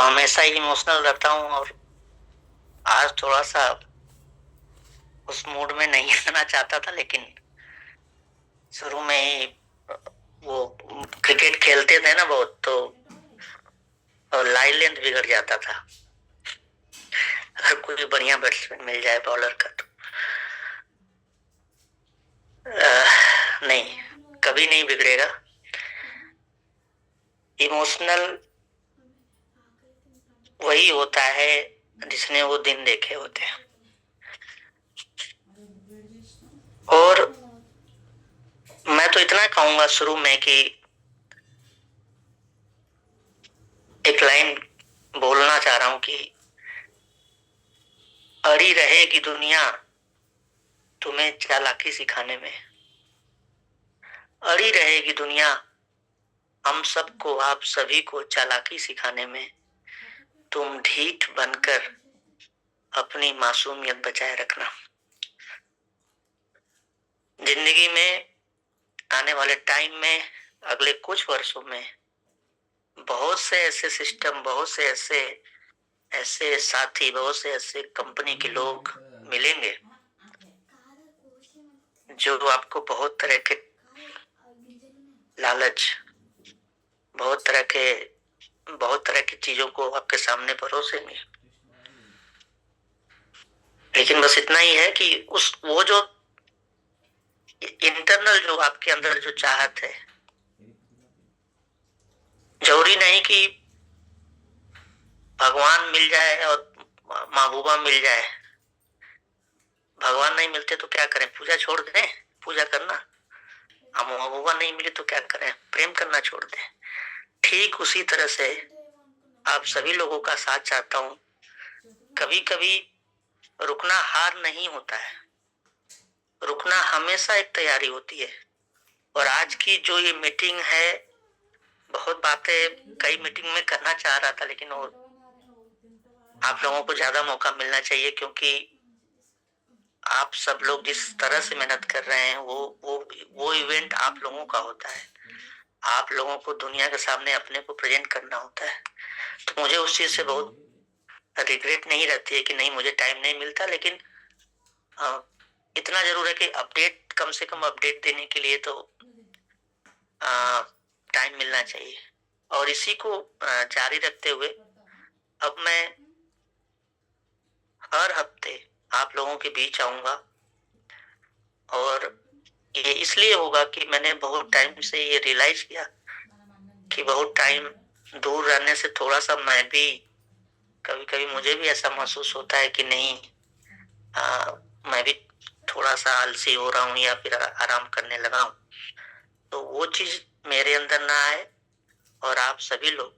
हमेशा ही इमोशनल रहता हूँ और आज थोड़ा सा उस मूड में नहीं रहना चाहता था, लेकिन शुरू में ही वो क्रिकेट खेलते थे ना बहुत, तो लाइन लेंथ बिगड़ जाता था। अगर कोई बढ़िया बैट्समैन मिल जाए बॉलर का तो नहीं, कभी नहीं बिगड़ेगा। इमोशनल वही होता है जिसने वो दिन देखे होते हैं। और मैं तो इतना कहूंगा शुरू में कि एक लाइन बोलना चाह रहा हूं कि अड़ी रहेगी दुनिया तुम्हें चालाकी सिखाने में। अड़ी रहेगी दुनिया हम सबको, आप सभी को चालाकी सिखाने में। तुम ढीठ बनकर अपनी मासूमियत बचाए रखना। जिंदगी में आने वाले टाइम में, अगले कुछ वर्षों में बहुत से ऐसे सिस्टम, बहुत से ऐसे ऐसे साथी, बहुत से ऐसे कंपनी के लोग मिलेंगे जो आपको बहुत तरह के लालच, बहुत तरह की चीजों को आपके सामने परोसेंगे। लेकिन बस इतना ही है कि वो जो इंटरनल, जो आपके अंदर जो चाहत है, जरूरी नहीं कि भगवान मिल जाए और महबूबा मिल जाए। भगवान नहीं मिलते तो क्या करें, पूजा छोड़ दें पूजा करना। हम महबूबा नहीं मिले तो क्या करें, प्रेम करना छोड़ दें। ठीक उसी तरह से आप सभी लोगों का साथ चाहता हूं। कभी कभी रुकना हार नहीं होता है, रुकना हमेशा एक तैयारी होती है। और आज की जो ये मीटिंग है, बहुत बातें कई मीटिंग में करना चाह रहा था, लेकिन वो आप लोगों को ज्यादा मौका मिलना चाहिए, क्योंकि आप सब लोग जिस तरह से मेहनत कर रहे हैं वो इवेंट आप लोगों का होता है। आप लोगों को दुनिया के सामने अपने को प्रेजेंट करना होता है। तो मुझे उस चीज से बहुत रिग्रेट नहीं रहती है कि नहीं मुझे टाइम नहीं मिलता, लेकिन इतना जरूर है कि अपडेट, कम से कम अपडेट देने के लिए तो टाइम मिलना चाहिए। और इसी को जारी रखते हुए अब मैं हर हफ्ते आप लोगों के बीच आऊंगा। और ये इसलिए होगा कि मैंने बहुत टाइम से ये रियलाइज किया कि बहुत टाइम दूर रहने से थोड़ा सा मैं भी, कभी कभी मुझे भी ऐसा महसूस होता है कि नहीं, मैं भी थोड़ा सा आलसी हो रहा हूँ या फिर आराम करने लगा हूँ। तो वो चीज मेरे अंदर ना आए और आप सभी लोग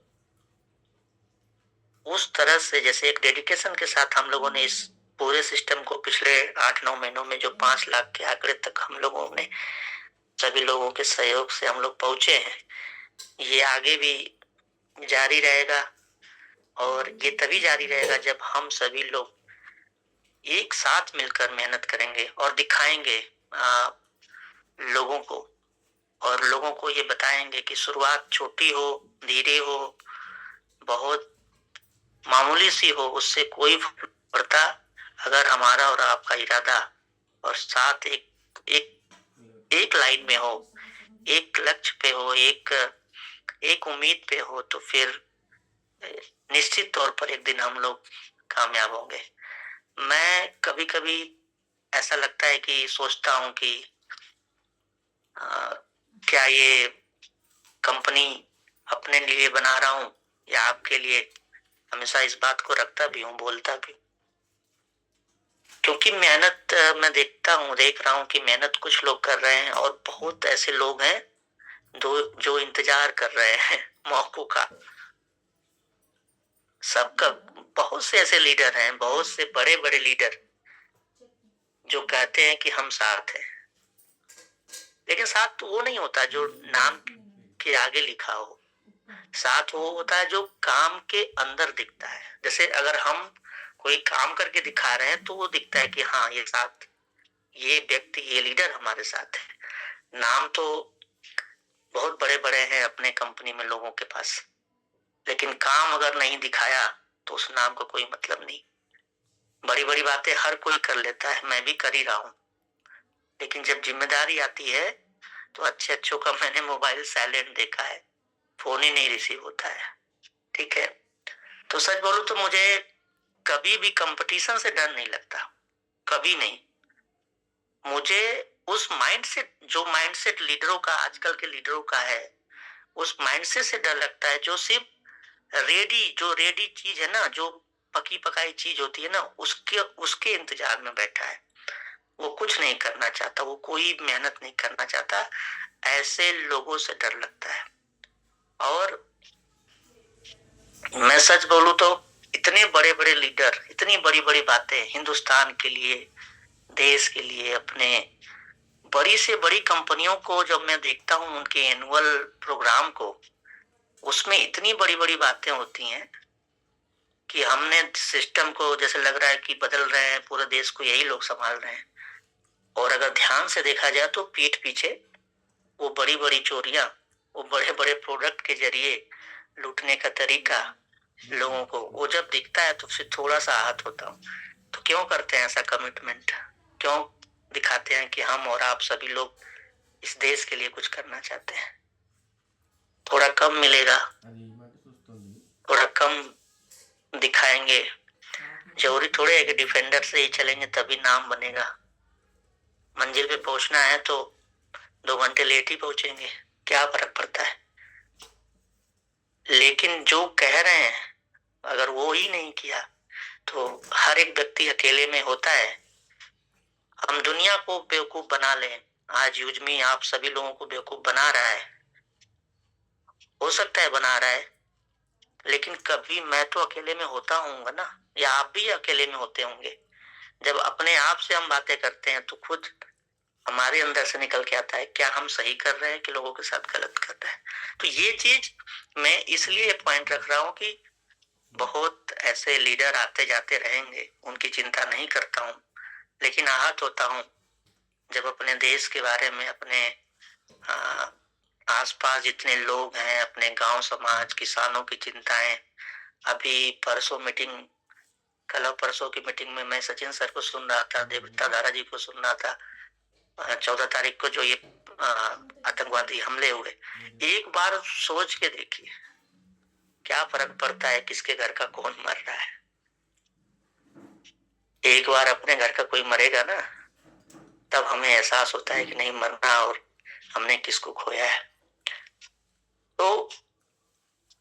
उस तरह से, जैसे एक डेडिकेशन के साथ हम लोगों ने इस पूरे सिस्टम को पिछले 8-9 महीनों में जो 5 लाख के आंकड़े तक हम लोगों ने, सभी लोगों के सहयोग से हम लोग पहुंचे हैं, ये आगे भी जारी रहेगा। और ये तभी जारी रहेगा जब हम सभी लोग एक साथ मिलकर मेहनत करेंगे और दिखाएंगे लोगों को, और लोगों को ये बताएंगे कि शुरुआत छोटी हो, धीरे हो, बहुत मामूली सी हो, उससे कोई फर्क नहीं पड़ता अगर हमारा और आपका इरादा और साथ एक लाइन में हो, एक लक्ष्य पे हो, एक उम्मीद पे हो, तो फिर निश्चित तौर पर एक दिन हम लोग कामयाब होंगे। मैं कभी कभी ऐसा लगता है कि सोचता हूं कि क्या ये कंपनी अपने लिए बना रहा हूं या आपके लिए। हमेशा इस बात को रखता भी हूँ, बोलता भी, क्योंकि मेहनत मैं देख रहा हूँ कि मेहनत कुछ लोग कर रहे हैं और बहुत ऐसे लोग हैं जो इंतजार कर रहे हैं मौकों का। सबका, बहुत से ऐसे लीडर हैं, बहुत से बड़े बड़े लीडर जो कहते हैं कि हम साथ हैं, लेकिन साथ तो वो नहीं होता जो नाम के आगे लिखा हो। साथ वो होता है जो काम के अंदर दिखता है। जैसे अगर हम कोई काम करके दिखा रहे हैं तो वो दिखता है कि हाँ ये साथ, ये व्यक्ति, ये लीडर हमारे साथ है। नाम तो बहुत बड़े बड़े हैं अपने कंपनी में लोगों के पास, लेकिन काम अगर नहीं दिखाया तो उस नाम का कोई मतलब नहीं। बड़ी बड़ी बातें हर कोई कर लेता है, मैं भी कर ही रहा हूँ, लेकिन जब जिम्मेदारी आती है तो अच्छे अच्छों का मैंने मोबाइल साइलेंट देखा है, फोन ही नहीं रिसीव होता है। ठीक है, तो सच बोलूं तो मुझे कभी भी कंपटीशन से डर नहीं लगता, कभी नहीं। मुझे उस माइंडसेट, जो माइंडसेट लीडरों का, आजकल के लीडरों का है, उस माइंडसेट से डर लगता है जो सिर्फ जो रेडी चीज है ना, जो पकी पकाई चीज होती है ना, उसके उसके इंतजार में बैठा है। वो कुछ नहीं करना चाहता, वो कोई मेहनत नहीं करना चाहता। ऐसे लोगों से डर लगता है। और मैं सच बोलूं तो इतने बड़े बड़े लीडर, इतनी बड़ी बड़ी बातें हिंदुस्तान के लिए, देश के लिए, अपने बड़ी से बड़ी कंपनियों को जब मैं देखता हूं, उनके एनुअल प्रोग्राम को, उसमें इतनी बड़ी बड़ी बातें होती हैं कि हमने सिस्टम को जैसे लग रहा है कि बदल रहे हैं, पूरे देश को यही लोग संभाल रहे हैं। और अगर ध्यान से देखा जाए तो पीठ पीछे वो बड़ी बड़ी चोरियां, वो बड़े बड़े प्रोडक्ट के जरिए लूटने का तरीका लोगों को, वो जब दिखता है तो फिर थोड़ा सा आहत होता हूँ। तो क्यों करते हैं ऐसा कमिटमेंट? क्यों दिखाते हैं कि हम और आप सभी लोग इस देश के लिए कुछ करना चाहते हैं? थोड़ा कम मिलेगा, थोड़ा कम दिखाएंगे। जरूरी थोड़े है कि डिफेंडर से ही चलेंगे तभी नाम बनेगा। मंजिल पे पहुंचना है तो 2 घंटे लेट ही पहुंचेंगे, क्या फर्क पड़ता है? लेकिन जो कह रहे हैं, अगर वो ही नहीं किया तो हर एक व्यक्ति अकेले में होता है। हम दुनिया को बेवकूफ बना लें, आज यूजमी आप सभी लोगों को बेवकूफ बना रहा है, हो सकता है बना रहा है, लेकिन कभी मैं तो अकेले में होता हूँ ना, या आप भी अकेले में होते होंगे। जब अपने आप से हम बातें करते हैं तो खुद हमारे अंदर से निकल के आता है क्या हम सही कर रहे हैं कि लोगों के साथ गलत कर रहे हैं। तो ये चीज मैं इसलिए पॉइंट रख रहा हूँ कि बहुत ऐसे लीडर आते जाते रहेंगे, उनकी चिंता नहीं करता हूँ, लेकिन आहत होता हूँ जब अपने देश के बारे में, अपने आसपास जितने लोग हैं, अपने गांव समाज, किसानों की चिंताएं। अभी परसों मीटिंग, कल परसों की मीटिंग में मैं सचिन सर को सुन रहा था, देवता दारा जी को सुन रहा था। 14 तारीख को जो ये आतंकवादी हमले हुए, एक बार सोच के देखिए क्या फर्क पड़ता है किसके घर का कौन मर रहा है। एक बार अपने घर का कोई मरेगा ना, तब हमें एहसास होता है कि नहीं मरना और हमने किसको खोया है। तो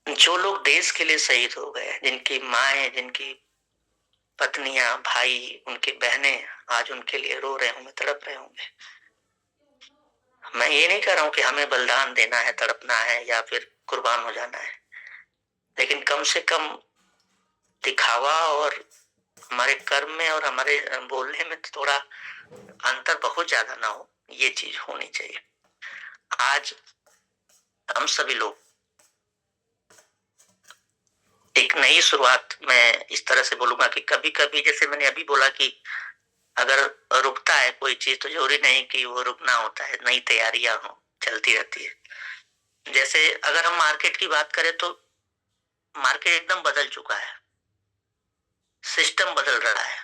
जो लोग देश के लिए शहीद हो गए, जिनकी माएं, जिनकी पत्नियां, भाई, उनकी बहनें आज उनके लिए रो रहे होंगे, तड़प रहे होंगे। मैं ये नहीं कह रहा हूं कि हमें बलिदान देना है, तड़पना है या फिर कुर्बान हो जाना है, लेकिन कम से कम दिखावा और हमारे कर्म में और हमारे बोलने में थोड़ा अंतर बहुत ज्यादा ना हो, ये चीज होनी चाहिए। आज हम सभी लोग एक नई शुरुआत, मैं इस तरह से बोलूंगा कि कभी कभी जैसे मैंने अभी बोला कि अगर रुकता है कोई चीज तो जरूरी नहीं कि वो रुकना होता है, नई तैयारियां हो, चलती रहती है। जैसे अगर हम मार्केट की बात करें तो मार्केट एकदम बदल चुका है, सिस्टम बदल रहा है,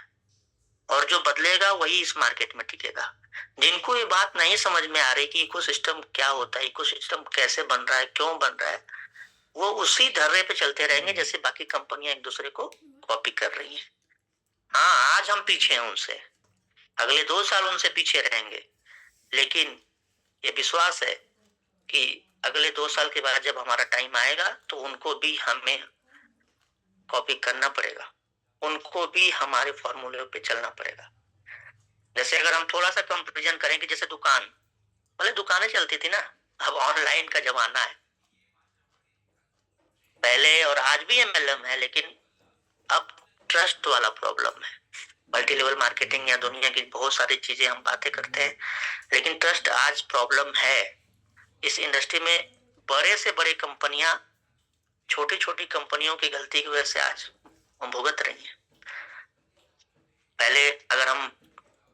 और जो बदलेगा वही इस मार्केट में टिकेगा। जिनको ये बात नहीं समझ में आ रही कि इकोसिस्टम क्या होता है, इकोसिस्टम कैसे बन रहा है, क्यों बन रहा है, वो उसी धर्रे पे चलते रहेंगे जैसे बाकी कंपनियां एक दूसरे को कॉपी कर रही हैं। हाँ, आज हम पीछे हैं उनसे, अगले 2 साल उनसे पीछे रहेंगे, लेकिन ये विश्वास है कि अगले 2 साल के बाद जब हमारा टाइम आएगा तो उनको भी हमें कॉपी करना पड़ेगा, उनको भी हमारे फॉर्मूले पे चलना पड़ेगा। जैसे अगर हम थोड़ा सा कंपेरिजन करें कि जैसे दुकान, पहले दुकानें चलती थी ना, अब ऑनलाइन का जमाना है। पहले और आज भी एमएलएम है, लेकिन अब ट्रस्ट वाला प्रॉब्लम है। मल्टी लेवल मार्केटिंग या दुनिया की बहुत सारी चीजें हम बातें करते हैं, लेकिन ट्रस्ट आज प्रॉब्लम है इस इंडस्ट्री में। बड़े से बड़े कंपनियां छोटी छोटी कंपनियों की गलती की वजह से आज भुगत रही हैं। पहले अगर हम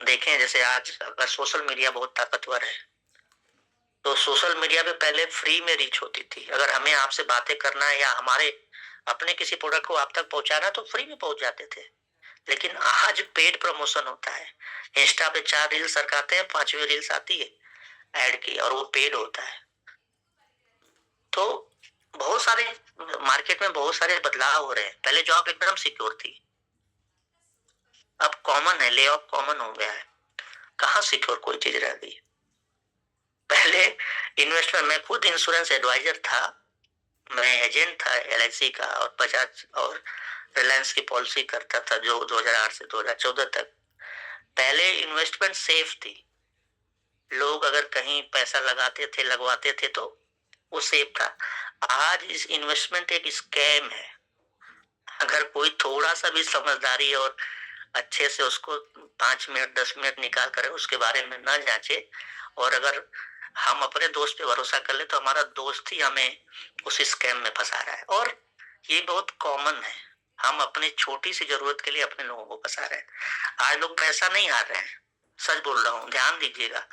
देखें, जैसे आज अगर सोशल मीडिया बहुत ताकतवर है, तो सोशल मीडिया पे पहले फ्री में रीच होती थी। अगर हमें आपसे बातें करना है या हमारे अपने किसी प्रोडक्ट को आप तक पहुंचाना तो फ्री में पहुंच जाते थे, लेकिन आज पेड प्रमोशन होता है। इंस्टा पे 4 रील्स सरकाते हैं, 5वीं रील्स आती है ऐड की और वो पेड होता है। तो बहुत सारे मार्केट में बहुत सारे बदलाव हो रहे हैं। पहले जॉब एकदम सिक्योर थी, अब कॉमन है, ले ऑफ कॉमन हो गया है। कहाँ सिक्योर कोई चीज रह गई? पहले इन्वेस्टमेंट, मैं खुद इंश्योरेंस एडवाइजर था, मैं एजेंट था LIC का और बजाज और रिलायंस की पॉलिसी करता था जो 2008 से 2014 तक। पहले इन्वेस्टमेंट सेफ थी, लोग अगर कहीं पैसा लगाते थे लगवाते थे तो वो सेफ था। आज इस इन्वेस्टमेंट एक स्कैम है। अगर कोई थोड़ा सा भी समझदारी और अच्छे से उसको 5 मिनट 10 मिनट निकाल कर उसके बारे में न जांचे, और अगर हम अपने दोस्त पे भरोसा कर ले तो हमारा दोस्त ही हमें उस स्कैम में फंसा रहा है। और ये बहुत कॉमन है, हम अपनी छोटी सी जरूरत के लिए अपने लोगों को फंसा रहे हैं। आज लोग पैसा नहीं हार रहे हैं, सच बोल रहा हूँ, ध्यान दीजिएगा।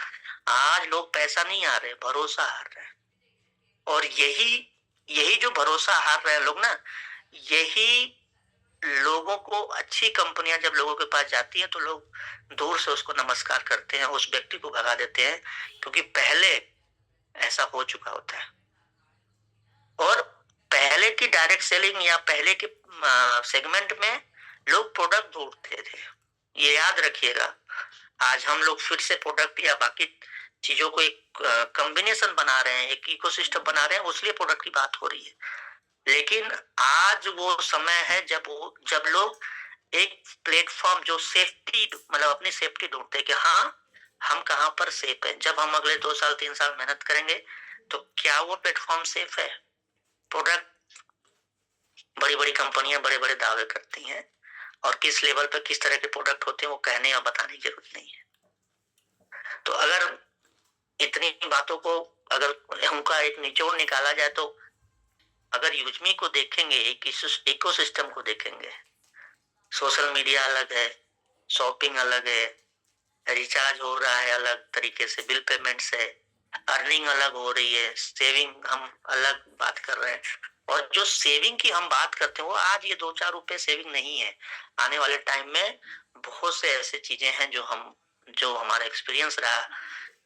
आज लोग पैसा नहीं हार रहे, भरोसा हार रहे हैं। और यही यही जो भरोसा हार रहे हैं लोग ना, यही लोगों को, अच्छी कंपनियां जब लोगों के पास जाती हैं तो लोग दूर से उसको नमस्कार करते हैं, उस व्यक्ति को भगा देते हैं, क्योंकि पहले ऐसा हो चुका होता है। और पहले की डायरेक्ट सेलिंग या पहले के सेगमेंट में लोग प्रोडक्ट ढूंढते थे, ये याद रखिएगा। आज हम लोग फिर से प्रोडक्ट या बाकी चीजों को एक कॉम्बिनेशन बना रहे हैं, एक इकोसिस्टम बना रहे हैं, उसलिए प्रोडक्ट की बात हो रही है। लेकिन आज वो समय है जब लोग एक प्लेटफॉर्म जो सेफ्टी, मतलब अपनी सेफ्टी ढूंढते हैं कि हाँ हम कहाँ पर सेफ है। जब हम अगले 2 साल 3 साल मेहनत करेंगे तो क्या वो प्लेटफॉर्म सेफ है? प्रोडक्ट, बड़ी बड़ी कंपनियां बड़े बड़े दावे करती हैं, और किस लेवल पर किस तरह के प्रोडक्ट होते हैं वो कहने या बताने की जरूरत नहीं है। तो अगर इतनी बातों को, अगर उनका एक निचोड़ निकाला जाए तो अगर यूजमी को देखेंगे, एक इकोसिस्टम को देखेंगे, सोशल मीडिया अलग है, शॉपिंग अलग है, रिचार्ज हो रहा है अलग तरीके से, बिल पेमेंट से अर्निंग अलग हो रही है, सेविंग हम अलग बात कर रहे हैं। और जो सेविंग की हम बात करते हैं वो आज ये 2-4 रुपए सेविंग नहीं है। आने वाले टाइम में बहुत से ऐसे चीजें हैं जो हमारा एक्सपीरियंस रहा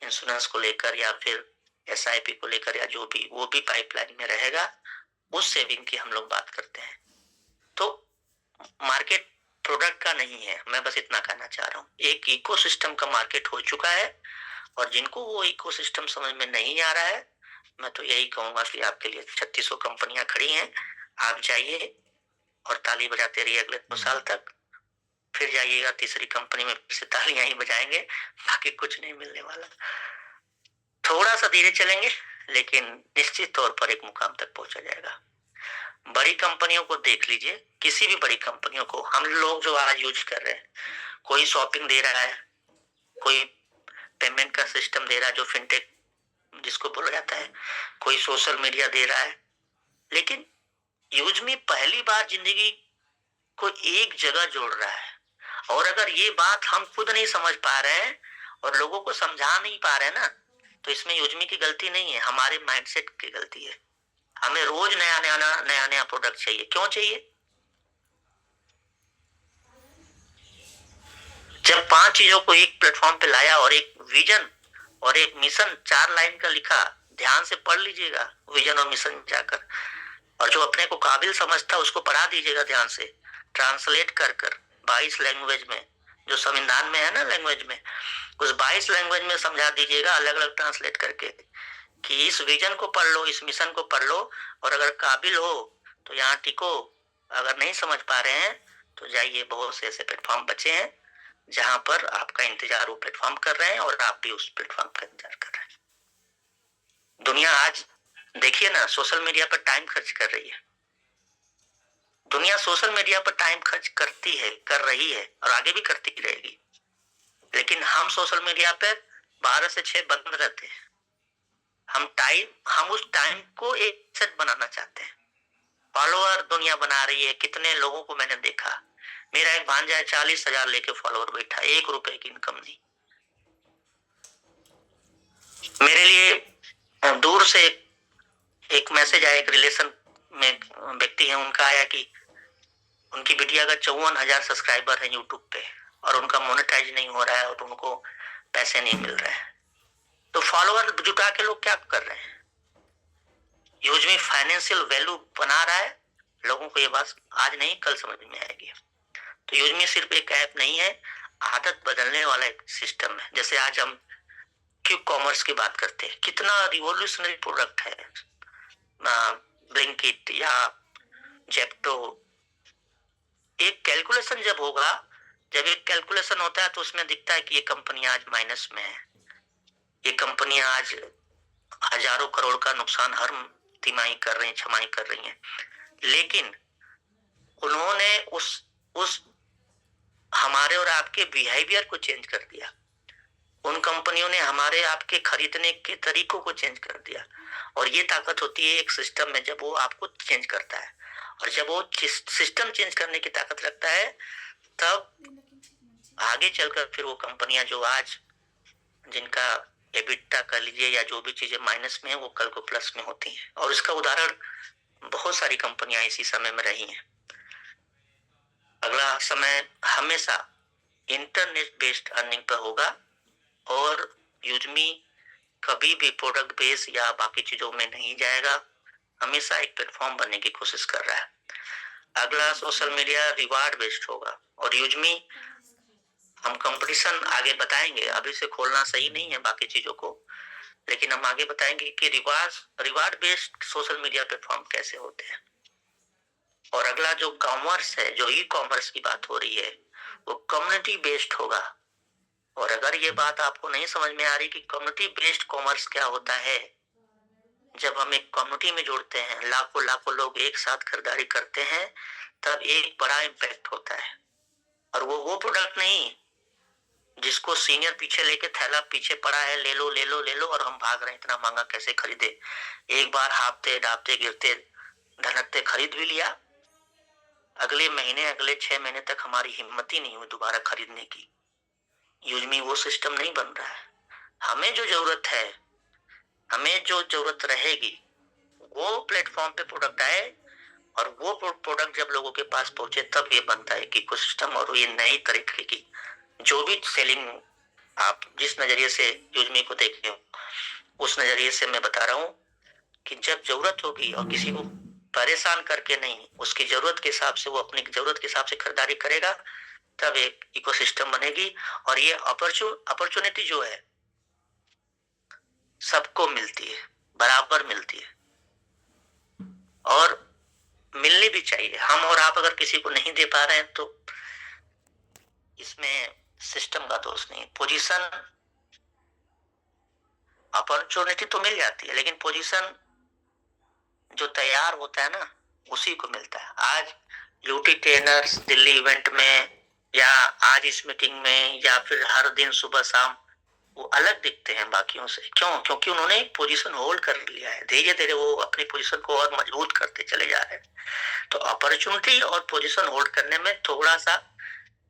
इंश्योरेंस को लेकर या फिर SIP को लेकर या जो भी, वो भी पाइपलाइन में रहेगा। उस सेविंग की हम लोग बात करते हैं। तो मार्केट प्रोडक्ट का नहीं है, मैं बस इतना कहना चाह रहा हूँ। एक इकोसिस्टम का मार्केट हो चुका है, और जिनको वो इकोसिस्टम समझ में नहीं आ रहा है, मैं तो यही कहूंगा कि आपके लिए 3600 कंपनियां खड़ी हैं, आप जाइए और ताली बजाते रहिए अगले 2 साल तक। फिर जाइएगा तीसरी कंपनी में, फिर से तालियां ही बजाएंगे, बाकी कुछ नहीं मिलने वाला। थोड़ा सा धीरे चलेंगे लेकिन निश्चित तौर पर एक मुकाम तक पहुंचा जाएगा। बड़ी कंपनियों को देख लीजिए, किसी भी बड़ी कंपनियों को, हम लोग जो आज यूज कर रहे हैं, कोई शॉपिंग दे रहा है, कोई पेमेंट का सिस्टम दे रहा है जो फिनटेक जिसको बोला जाता है, कोई सोशल मीडिया दे रहा है, लेकिन यूज में पहली बार जिंदगी को एक जगह जोड़ रहा है। और अगर ये बात हम खुद नहीं समझ पा रहे हैं और लोगों को समझा नहीं पा रहे हैं ना, तो इसमें यूजमी की गलती नहीं है, हमारे माइंडसेट की गलती है। हमें रोज नया नया प्रोडक्ट चाहिए। क्यों चाहिए? जब 5 चीजों को एक प्लेटफॉर्म पे लाया और एक विजन और एक मिशन 4 लाइन का लिखा, ध्यान से पढ़ लीजिएगा विजन और मिशन जाकर, और जो अपने को काबिल समझता उसको पढ़ा दीजिएगा ध्यान से, ट्रांसलेट कर 22 लैंग्वेज में, जो संविधान में है ना लैंग्वेज में, उस 22 लैंग्वेज में समझा दीजिएगा अलग अलग ट्रांसलेट करके कि इस विजन को पढ़ लो, इस मिशन को पढ़ लो, और अगर काबिल हो तो यहाँ टिको, अगर नहीं समझ पा रहे हैं तो जाइए। बहुत से ऐसे प्लेटफॉर्म बचे हैं जहां पर आपका इंतजार वो प्लेटफॉर्म कर रहे हैं और आप भी उस प्लेटफॉर्म का इंतजार कर रहे हैं। दुनिया आज देखिए ना, सोशल मीडिया पर टाइम खर्च कर रही है। दुनिया सोशल मीडिया पर टाइम खर्च करती है, कर रही है और आगे भी करती रहेगी। लेकिन हम सोशल मीडिया पर 12 से 6 बंद रहते हैं। हम उस टाइम को एक सेट बनाना चाहते हैं। फॉलोअर दुनिया बना रही है, कितने लोगों को मैंने देखा, मेरा एक भांजा है 40,000 लेके फॉलोअर बैठा, 1 रुपए की इनकम नहीं। मेरे लिए दूर से एक मैसेज आया, एक रिलेशन में व्यक्ति हैं, उनका आया कि उनकी बिटिया का 54,000 सब्सक्राइबर है यूट्यूब पे और उनका मोनेटाइज नहीं हो रहा है और उनको पैसे नहीं मिल रहे हैं। तो फॉलोअर जुटा के लोग क्या कर रहे हैं? यूजमी फाइनेंशियल वैल्यू बना रहा है। लोगों को ये बात आज नहीं कल समझ में आएगी। तो यूजमी सिर्फ एक ऐप नहीं है, आदत बदलने वाला एक सिस्टम है। जैसे आज हम क्विक कॉमर्स की बात करते हैं, कितना रिवोल्यूशनरी प्रोडक्ट है ब्लिंकिट या जेप्टो। एक कैलकुलेशन जब होगा, जब एक कैलकुलेशन होता है तो उसमें दिखता है कि ये कंपनी आज माइनस में है, ये कंपनी आज हजारों करोड़ का नुकसान हर तिमाही कर रही है, छमाही कर रही है। लेकिन उन्होंने उस हमारे और आपके बिहेवियर को चेंज कर दिया। उन कंपनियों ने हमारे आपके खरीदने के तरीकों को चेंज कर दिया। और ये ताकत होती है एक सिस्टम में, जब वो आपको चेंज करता है। और जब वो सिस्टम चेंज करने की ताकत रखता है, तब आगे चलकर फिर वो कंपनियां जो आज जिनका एबिटा कर लीजिए या जो भी चीजें माइनस में है, वो कल को प्लस में होती हैं। और इसका उदाहरण बहुत सारी कंपनियां इसी समय में रही हैं। अगला समय हमेशा इंटरनेट बेस्ड अर्निंग पर होगा और यूजमी कभी भी प्रोडक्ट बेस या बाकी चीजों में नहीं जाएगा, हमेशा एक प्लेटफॉर्म बनने की कोशिश कर रहा है। अगला सोशल मीडिया रिवार्ड बेस्ड होगा और यूजमी, हम कंपटीशन आगे बताएंगे, अभी से खोलना सही नहीं है बाकी चीजों को, लेकिन हम आगे बताएंगे कि reward based social media platform कैसे होते हैं। और अगला जो कॉमर्स है, जो ई कॉमर्स की बात हो रही है, वो कम्युनिटी बेस्ड होगा। और अगर ये बात आपको नहीं समझ में आ रही कि कम्युनिटी बेस्ड कॉमर्स क्या होता है, जब हम एक कम्युनिटी में जुड़ते हैं, लाखों लाखों लोग एक साथ खरीदारी करते हैं, तब एक बड़ा इम्पैक्ट होता है। और वो प्रोडक्ट नहीं जिसको सीनियर पीछे लेके थैला पीछे पड़ा है, ले लो ले लो ले लो, और हम भाग रहे हैं इतना महंगा कैसे खरीदे। एक बार हाफते डाबते गिरते धनकते खरीद भी लिया, अगले महीने अगले 6 महीने तक हमारी हिम्मत ही नहीं हुई दोबारा खरीदने की। यूजमी वो सिस्टम नहीं बन रहा है। हमें जो जरूरत है, हमें जो जरूरत रहेगी, वो प्लेटफॉर्म पे प्रोडक्ट आए और वो प्रोडक्ट जब लोगों के पास पहुंचे, तब ये बनता है कि इकोसिस्टम। और ये नई तरीके की जो भी सेलिंग, आप जिस नजरिए से यूजमी को देख रहे हो, उस नजरिए से मैं बता रहा हूँ कि जब जरूरत होगी और किसी को परेशान करके नहीं, उसकी जरूरत के हिसाब से, वो अपनी जरूरत के हिसाब से खरीदारी करेगा, तब एक इकोसिस्टम बनेगी। और ये अपॉर्चुनिटी जो है सबको मिलती है, बराबर मिलती है और मिलनी भी चाहिए। हम और आप अगर किसी को नहीं दे पा रहे हैं तो इसमें सिस्टम का दोष नहीं। पोजीशन, अपॉर्चुनिटी तो मिल जाती है, लेकिन पोजीशन जो तैयार होता है ना, उसी को मिलता है। आज ब्यूटी ट्रेनर्स दिल्ली इवेंट में या आज इस मीटिंग में या फिर हर दिन सुबह शाम, वो अलग दिखते हैं बाकियों से। क्यों? क्योंकि उन्होंने एक पोजीशन होल्ड कर लिया है। धीरे धीरे वो अपनी पोजीशन को और मजबूत करते चले जा रहे हैं। तो अपॉर्चुनिटी और पोजीशन होल्ड करने में थोड़ा सा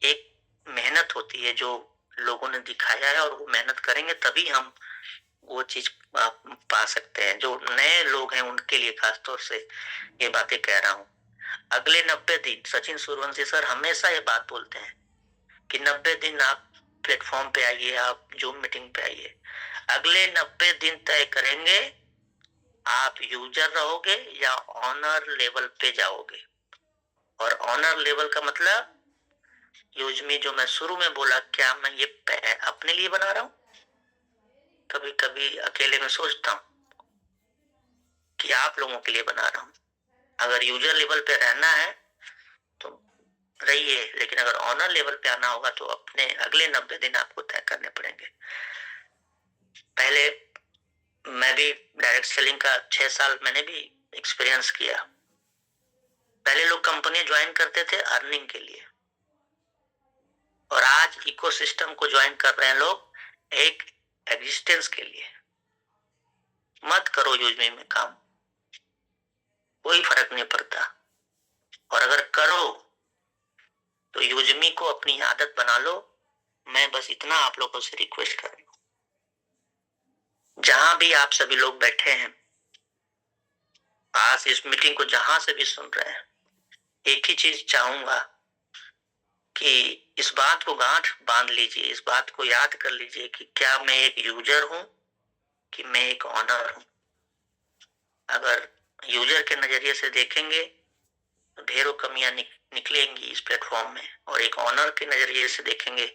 एक मेहनत होती है, जो लोगों ने दिखाया है, और वो मेहनत करेंगे तभी हम वो चीज पा सकते हैं। जो नए लोग हैं उनके लिए खासतौर से ये बातें कह रहा हूँ। अगले 90 दिन, सचिन सूर्यवंशी सर हमेशा ये बात बोलते हैं कि 90 दिन आप प्लेटफॉर्म पे आइए, आप जूम मीटिंग पे आइए। अगले 90 दिन तय करेंगे आप यूजर रहोगे या ऑनर लेवल पे जाओगे। और ऑनर लेवल का मतलब, यूजमी जो मैं शुरू में बोला, क्या मैं ये अपने लिए बना रहा हूं? कभी कभी अकेले में सोचता हूं कि आप लोगों के लिए बना रहा हूं। अगर यूजर लेवल पे रहना है तो रहिए, लेकिन अगर ऑनर लेवल पे आना होगा तो अपने अगले 90 दिन आपको तय करने पड़ेंगे। पहले मैं भी डायरेक्ट सेलिंग का 6 साल मैंने भी एक्सपीरियंस किया। पहले लोग कंपनी ज्वाइन करते थे अर्निंग के लिए, और आज इकोसिस्टम को ज्वाइन कर रहे हैं लोग एक एग्जिस्टेंस के लिए। मत करो यूजमी में काम, कोई फर्क नहीं पड़ता। और अगर करो तो यूजमी को अपनी आदत बना लो। मैं बस इतना आप लोगों से रिक्वेस्ट कर रहा हूं, जहां भी आप सभी लोग बैठे हैं, आज इस मीटिंग को जहां से भी सुन रहे हैं, एक ही चीज चाहूंगा कि इस बात को गांठ बांध लीजिए, इस बात को याद कर लीजिए कि क्या मैं एक यूजर हूं कि मैं एक ऑनर हूं। अगर यूजर के नजरिए से देखेंगे तो ढेरों कमियां निकलेंगी इस प्लेटफॉर्म में, और एक ऑनर के नजरिए से देखेंगे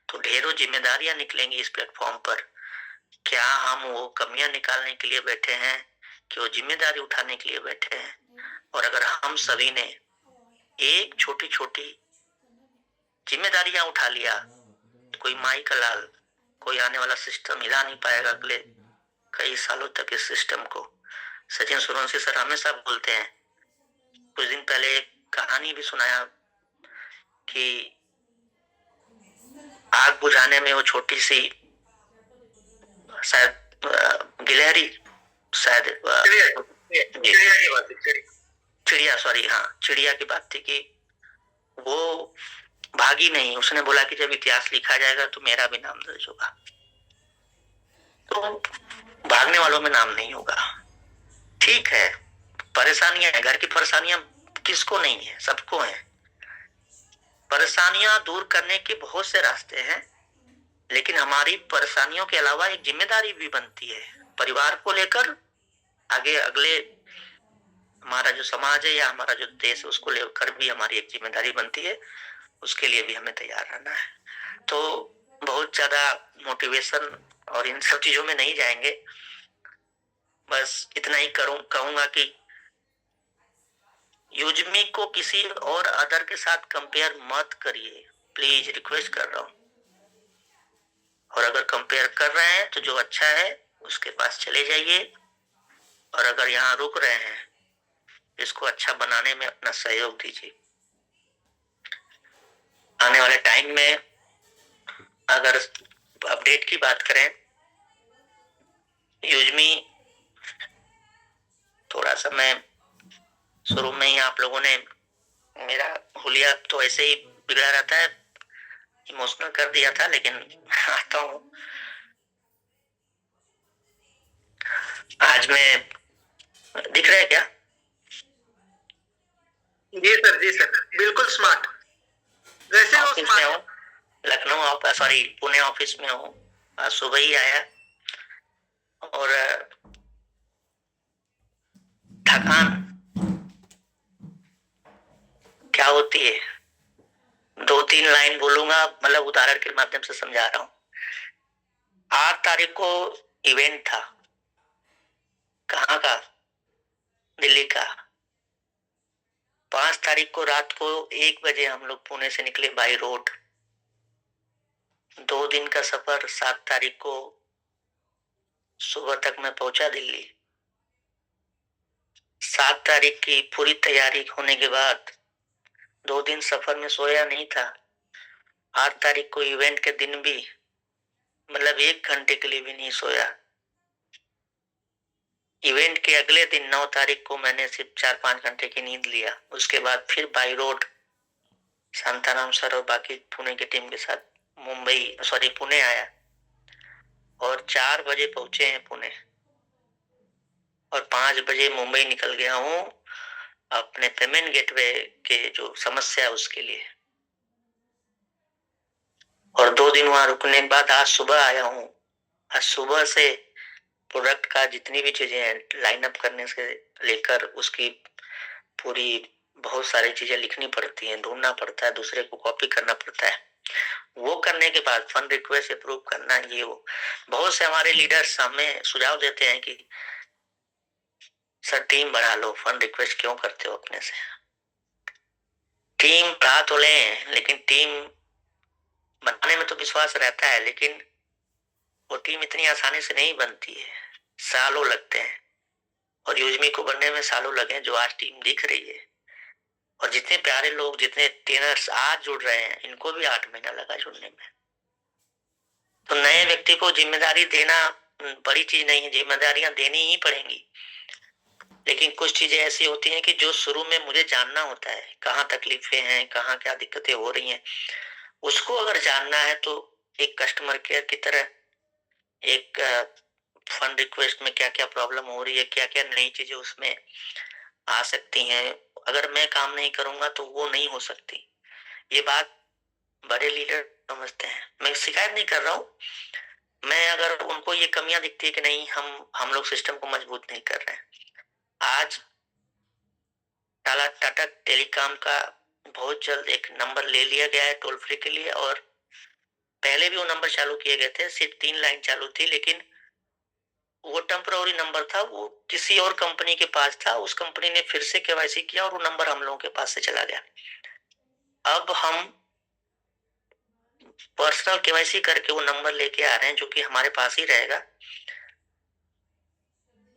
तो ढेरों जिम्मेदारियां निकलेंगी इस प्लेटफॉर्म पर। क्या हम वो कमियां निकालने के लिए बैठे हैं कि वो जिम्मेदारी उठाने के लिए बैठे हैं? और अगर हम सभी ने एक छोटी छोटी जिम्मेदारियां उठा लिया तो कोई माई का लाल, कोई आने वाला सिस्टम हिला नहीं पाएगा अगले कई सालों तक इस सिस्टम को। सचिन सूर्यवंशी सर हमेशा बोलते हैं, कुछ दिन पहले एक कहानी भी सुनाया कि आग बुझाने में वो छोटी सी शायद गिलहरी, शायद चिड़िया, सॉरी हाँ, चिड़िया की बात थी कि वो भागी नहीं। उसने बोला कि जब इतिहास लिखा जाएगा तो मेरा भी नाम दर्ज होगा। तो भागने वालों में नाम नहीं होगा। ठीक है, परेशानियां है, घर की परेशानियां किसको नहीं है, सबको है। परेशानियां दूर करने के बहुत से रास्ते हैं, लेकिन हमारी परेशानियों के अलावा एक जिम्मेदारी भी बनती है परिवार को लेकर। आगे अगले हमारा जो समाज है या हमारा जो देश है उसको लेकर भी हमारी एक जिम्मेदारी बनती है, उसके लिए भी हमें तैयार रहना है। तो बहुत ज्यादा मोटिवेशन और इन सब चीजों में नहीं जाएंगे, बस इतना ही कहूंगा कि यूजमी को किसी और अदर के साथ कंपेयर मत करिए, प्लीज रिक्वेस्ट कर रहा हूं। और अगर कंपेयर कर रहे हैं तो जो अच्छा है उसके पास चले जाइए, और अगर यहाँ रुक रहे हैं इसको अच्छा बनाने में अपना सहयोग दीजिए। आने वाले टाइम में अगर अपडेट की बात करें, यूजमी थोड़ा सा, मैं शुरू में ही आप लोगों ने मेरा हुलिया तो ऐसे ही बिगड़ा रहता है, इमोशनल कर दिया था, लेकिन आता हूं। आज मैं, दिख रहा है क्या? जी सर, जी सर, बिल्कुल स्मार्ट, वैसे वो ऑफिस में हूँ, लखनऊ, सॉरी पुणे ऑफिस में हूँ। आज सुबह ही आया और थकान क्या होती है 2-3 लाइन बोलूंगा, मतलब उदाहरण के माध्यम से समझा रहा हूँ। 8 तारीख को इवेंट था, कहाँ का? दिल्ली का। 5 तारीख को रात को 1 बजे हम लोग पुणे से निकले बाई रोड। 2 दिन का सफर, 7 तारीख को सुबह तक मैं पहुंचा दिल्ली। 7 तारीख की पूरी तैयारी होने के बाद 2 दिन सफर में सोया नहीं था। 8 तारीख को इवेंट के दिन भी, मतलब 1 घंटे के लिए भी नहीं सोया। इवेंट के अगले दिन 9 तारीख को मैंने सिर्फ 4-5 घंटे की नींद लिया। उसके बाद फिर बाई रोड शांताराम सर और बाकी पुणे की टीम के साथ पुणे आया, और 4 बजे पहुंचे हैं पुणे, और 5 बजे मुंबई निकल गया हूँ अपने पेमेंट गेटवे के जो समस्या है उसके लिए। और 2 दिन वहां रुकने के बाद आज सुबह आया हूँ। आज सुबह से प्रोडक्ट का जितनी भी चीजें हैं, लाइन अप करने से लेकर उसकी पूरी बहुत सारी चीजें लिखनी पड़ती हैं, ढूंढना पड़ता है, दूसरे को कॉपी करना पड़ता है। वो करने के बाद फंड रिक्वेस्ट अप्रूव करना, ये वो बहुत से हमारे लीडर्स हमें सुझाव देते हैं कि सर टीम बढ़ा लो, फंड रिक्वेस्ट क्यों करते हो अपने से? टीम बढ़ा तो लें, लेकिन टीम बनाने में तो विश्वास रहता है, लेकिन वो टीम इतनी आसानी से नहीं बनती है, सालों लगते हैं। और यूजमी को बनने में सालों लगे, जो आज टीम दिख रही है। और जितने प्यारे लोग, जितने ट्रेनर्स आज जुड़ रहे हैं, इनको भी 8 महीना लगा जुड़ने में। तो नए व्यक्ति को जिम्मेदारी देना बड़ी चीज नहीं है, जिम्मेदारियां देनी ही पड़ेंगी। लेकिन कुछ चीजें ऐसी होती हैं कि जो शुरू में मुझे जानना होता है, कहाँ तकलीफें हैं, कहाँ क्या दिक्कतें हो रही हैं, उसको अगर जानना है तो एक कस्टमर केयर की तरह एक फंड रिक्वेस्ट में क्या क्या प्रॉब्लम हो रही है, क्या क्या नई चीजें उसमें आ सकती हैं। अगर मैं काम नहीं करूंगा तो वो नहीं हो सकती। ये बात बड़े लीडर समझते हैं। मैं शिकायत नहीं कर रहा हूँ, मैं अगर उनको ये कमियां दिखती है कि नहीं हम लोग सिस्टम को मजबूत नहीं कर रहे हैं। आज टाटा टेलीकॉम का बहुत जल्द एक नंबर ले लिया गया है टोल फ्री के लिए, और पहले भी वो नंबर चालू किए गए थे, सिर्फ 3 लाइन चालू थी, लेकिन वो टेम्पररी नंबर था, वो किसी और कंपनी के पास था, उस कंपनी ने फिर से केवाईसी किया और वो नंबर हम लोगों के पास से चला गया। अब हम पर्सनल केवाईसी करके वो नंबर लेके आ रहे हैं, जो कि हमारे पास ही रहेगा।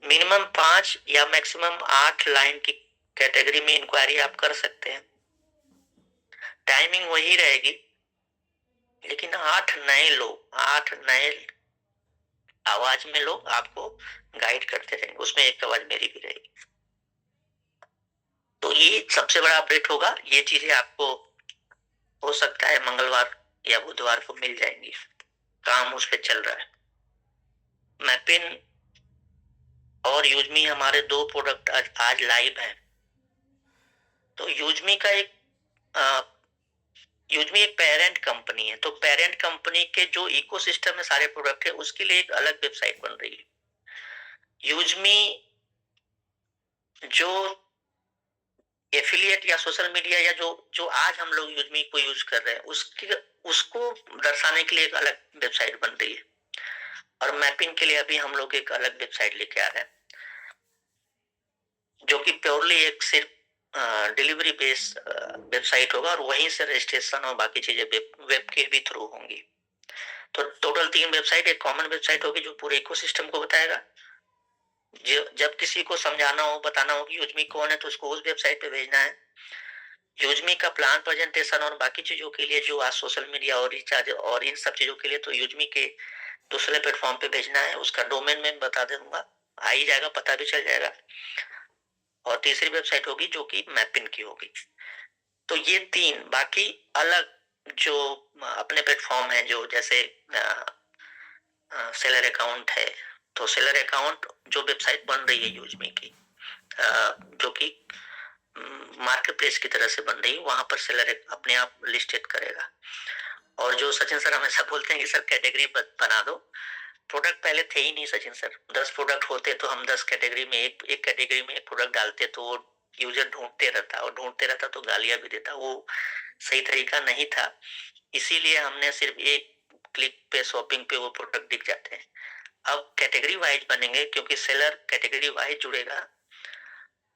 मिनिमम 5 या मैक्सिमम 8 लाइन की कैटेगरी में इंक्वायरी आप कर सकते हैं, टाइमिंग वही रहेगी, लेकिन 8 नए आवाज में लोग आपको गाइड करते रहेंगे, उसमें एक आवाज मेरी भी रहेगी। तो ये सबसे बड़ा अपडेट होगा। ये चीजें आपको हो सकता है मंगलवार या बुधवार को मिल जाएंगी, काम उस पर चल रहा है। मैपिन और यूजमी हमारे 2 प्रोडक्ट आज लाइव हैं। तो यूजमी एक पेरेंट कंपनी है, तो पेरेंट कंपनी के जो इकोसिस्टम में सारे प्रोडक्ट है उसके लिए एक अलग वेबसाइट बन रही है। यूजमी जो एफिलिएट या सोशल मीडिया या जो आज हम लोग यूजमी को यूज कर रहे हैं उसको दर्शाने के लिए एक अलग वेबसाइट बन रही है, और मैपिंग के लिए अभी हम लोग एक अलग वेबसाइट लेके आ रहे हैं, जो कि प्योरली एक सिर्फ डिलीवरी बेस्ड वेबसाइट होगा, और वहीं से रजिस्ट्रेशन और बाकी चीजें वेब के भी थ्रू होंगी। तो टोटल 3 वेबसाइट, एक कॉमन वेबसाइट होगी जो पूरे इकोसिस्टम को बताएगा। जब किसी को समझाना हो, बताना हो कि यूजमी कौन है, तो उसको उस वेबसाइट पे भेजना है। यूजमी का प्लान प्रेजेंटेशन और बाकी चीजों के लिए जो आज सोशल मीडिया और रिचार्ज और इन सब चीजों के लिए तो यूजमी के दूसरे प्लेटफॉर्म पे भेजना है। उसका डोमेन में बता दूंगा, आ ही जाएगा, पता भी चल जाएगा। और तीसरी वेबसाइट होगी जो कि मैपिन की होगी। तो ये 3 बाकी अलग जो अपने प्लेटफॉर्म है, जो जैसे सेलर अकाउंट है, तो सेलर अकाउंट जो वेबसाइट बन रही है यूजमी की, जो कि मार्केट प्लेस की तरह से बन रही है, वहां पर सेलर अपने आप लिस्टेड करेगा। और जो सचिन सर हमेशा बोलते हैं कि सर कैटेगरी बना दो, प्रोडक्ट पहले थे ही नहीं सचिन सर। 10 प्रोडक्ट होते तो हम 10 कैटेगरी में एक कैटेगरी में एक प्रोडक्ट डालते, तो वो यूजर ढूंढते रहता तो गालियां भी देता, वो सही तरीका नहीं था। इसीलिए हमने सिर्फ एक क्लिक पे शॉपिंग पे वो प्रोडक्ट दिख जाते हैं। अब कैटेगरी वाइज बनेंगे, क्योंकि सेलर कैटेगरी वाइज जुड़ेगा।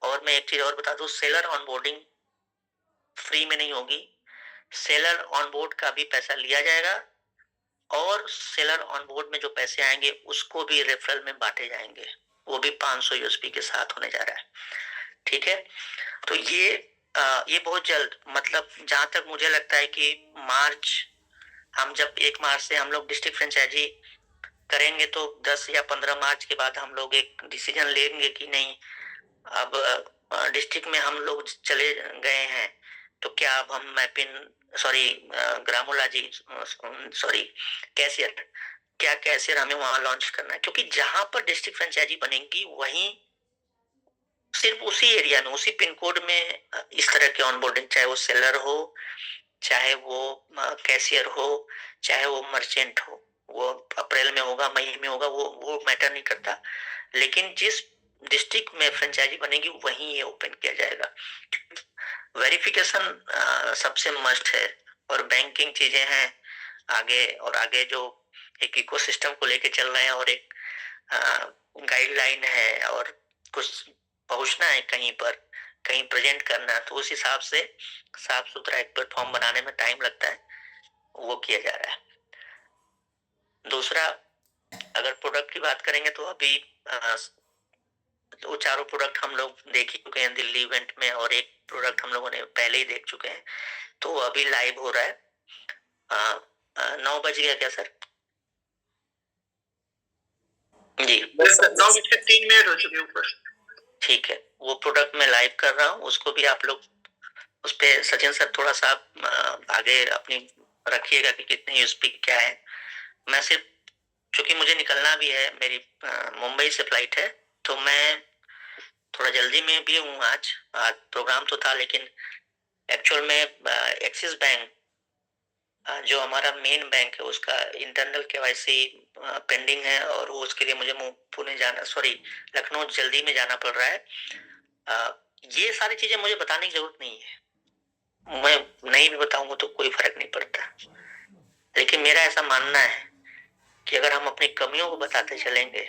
और मैं एक चीज और बता दूं, सेलर ऑनबोर्डिंग फ्री में नहीं होगी, सेलर ऑनबोर्ड का भी पैसा लिया जाएगा, और सेलर ऑनबोर्ड में जो पैसे आएंगे उसको भी रेफरल में बांटे जाएंगे, वो भी 500 यूएसपी के साथ होने जा रहा है। ठीक है, तो ये बहुत जल्द, मतलब जहां तक मुझे लगता है कि मार्च, हम जब 1 मार्च से हम लोग डिस्ट्रिक्ट फ्रेंचाइजी करेंगे, तो 10 या 15 मार्च के बाद हम लोग एक डिसीजन लेंगे कि नहीं, अब डिस्ट्रिक्ट में हम लोग चले गए हैं, तो क्या अब हम मैपिन ग्रामोलॉजी कैशियर, क्या कैशियर हमें वहां लॉन्च करना है। क्योंकि जहां पर डिस्ट्रिक्ट फ्रेंचाइजी बनेगी वहीं सिर्फ उसी एरिया में, उसी पिन कोड में इस तरह के ऑनबोर्डिंग, चाहे वो सेलर हो, चाहे वो कैशियर हो, चाहे वो मर्चेंट हो, वो अप्रैल में होगा, मई में होगा, वो मैटर नहीं करता। लेकिन जिस डिस्ट्रिक्ट में फ्रेंचाइजी बनेगी वहीं ये ओपन किया जाएगा। वेरिफिकेशन सबसे मस्ट है, और बैंकिंग चीजें हैं आगे, और आगे जो एक इकोसिस्टम को लेके चल रहे हैं, और एक गाइडलाइन है, और कुछ पहुंचना है कहीं पर, कहीं प्रेजेंट करना है, तो उस हिसाब से साफ सुथरा एक प्लेटफॉर्म बनाने में टाइम लगता है, वो किया जा रहा है। दूसरा, अगर प्रोडक्ट की बात करेंगे तो अभी वो चारों प्रोडक्ट हम लोग देख ही चुके हैं दिल्ली इवेंट में, और एक प्रोडक्ट हम लोगों ने पहले ही देख चुके हैं, तो अभी लाइव हो रहा है। 9 बज गया क्या सर? जी 9:03 हो चुके ऊपर। ठीक है, वो प्रोडक्ट मैं लाइव कर रहा हूँ, उसको भी आप लोग उस पे सचिन सर थोड़ा सा आगे अपनी रखिएगा कि कितने यूएसपी क्या है। मैं सिर्फ क्योंकि मुझे निकलना भी है, मेरी मुंबई से फ्लाइट है, तो मैं थोड़ा जल्दी में भी हूँ। आज आज प्रोग्राम तो था, लेकिन एक्चुअल में एक्सिस बैंक जो हमारा मेन बैंक है उसका इंटरनल केवाईसी पेंडिंग है, और वो उसके लिए मुझे पुणे जाना, सॉरी लखनऊ जल्दी में जाना पड़ रहा है। ये सारी चीजें मुझे बताने की जरूरत नहीं है, मैं नहीं भी बताऊंगा तो कोई फर्क नहीं पड़ता। लेकिन मेरा ऐसा मानना है कि अगर हम अपनी कमियों को बताते चलेंगे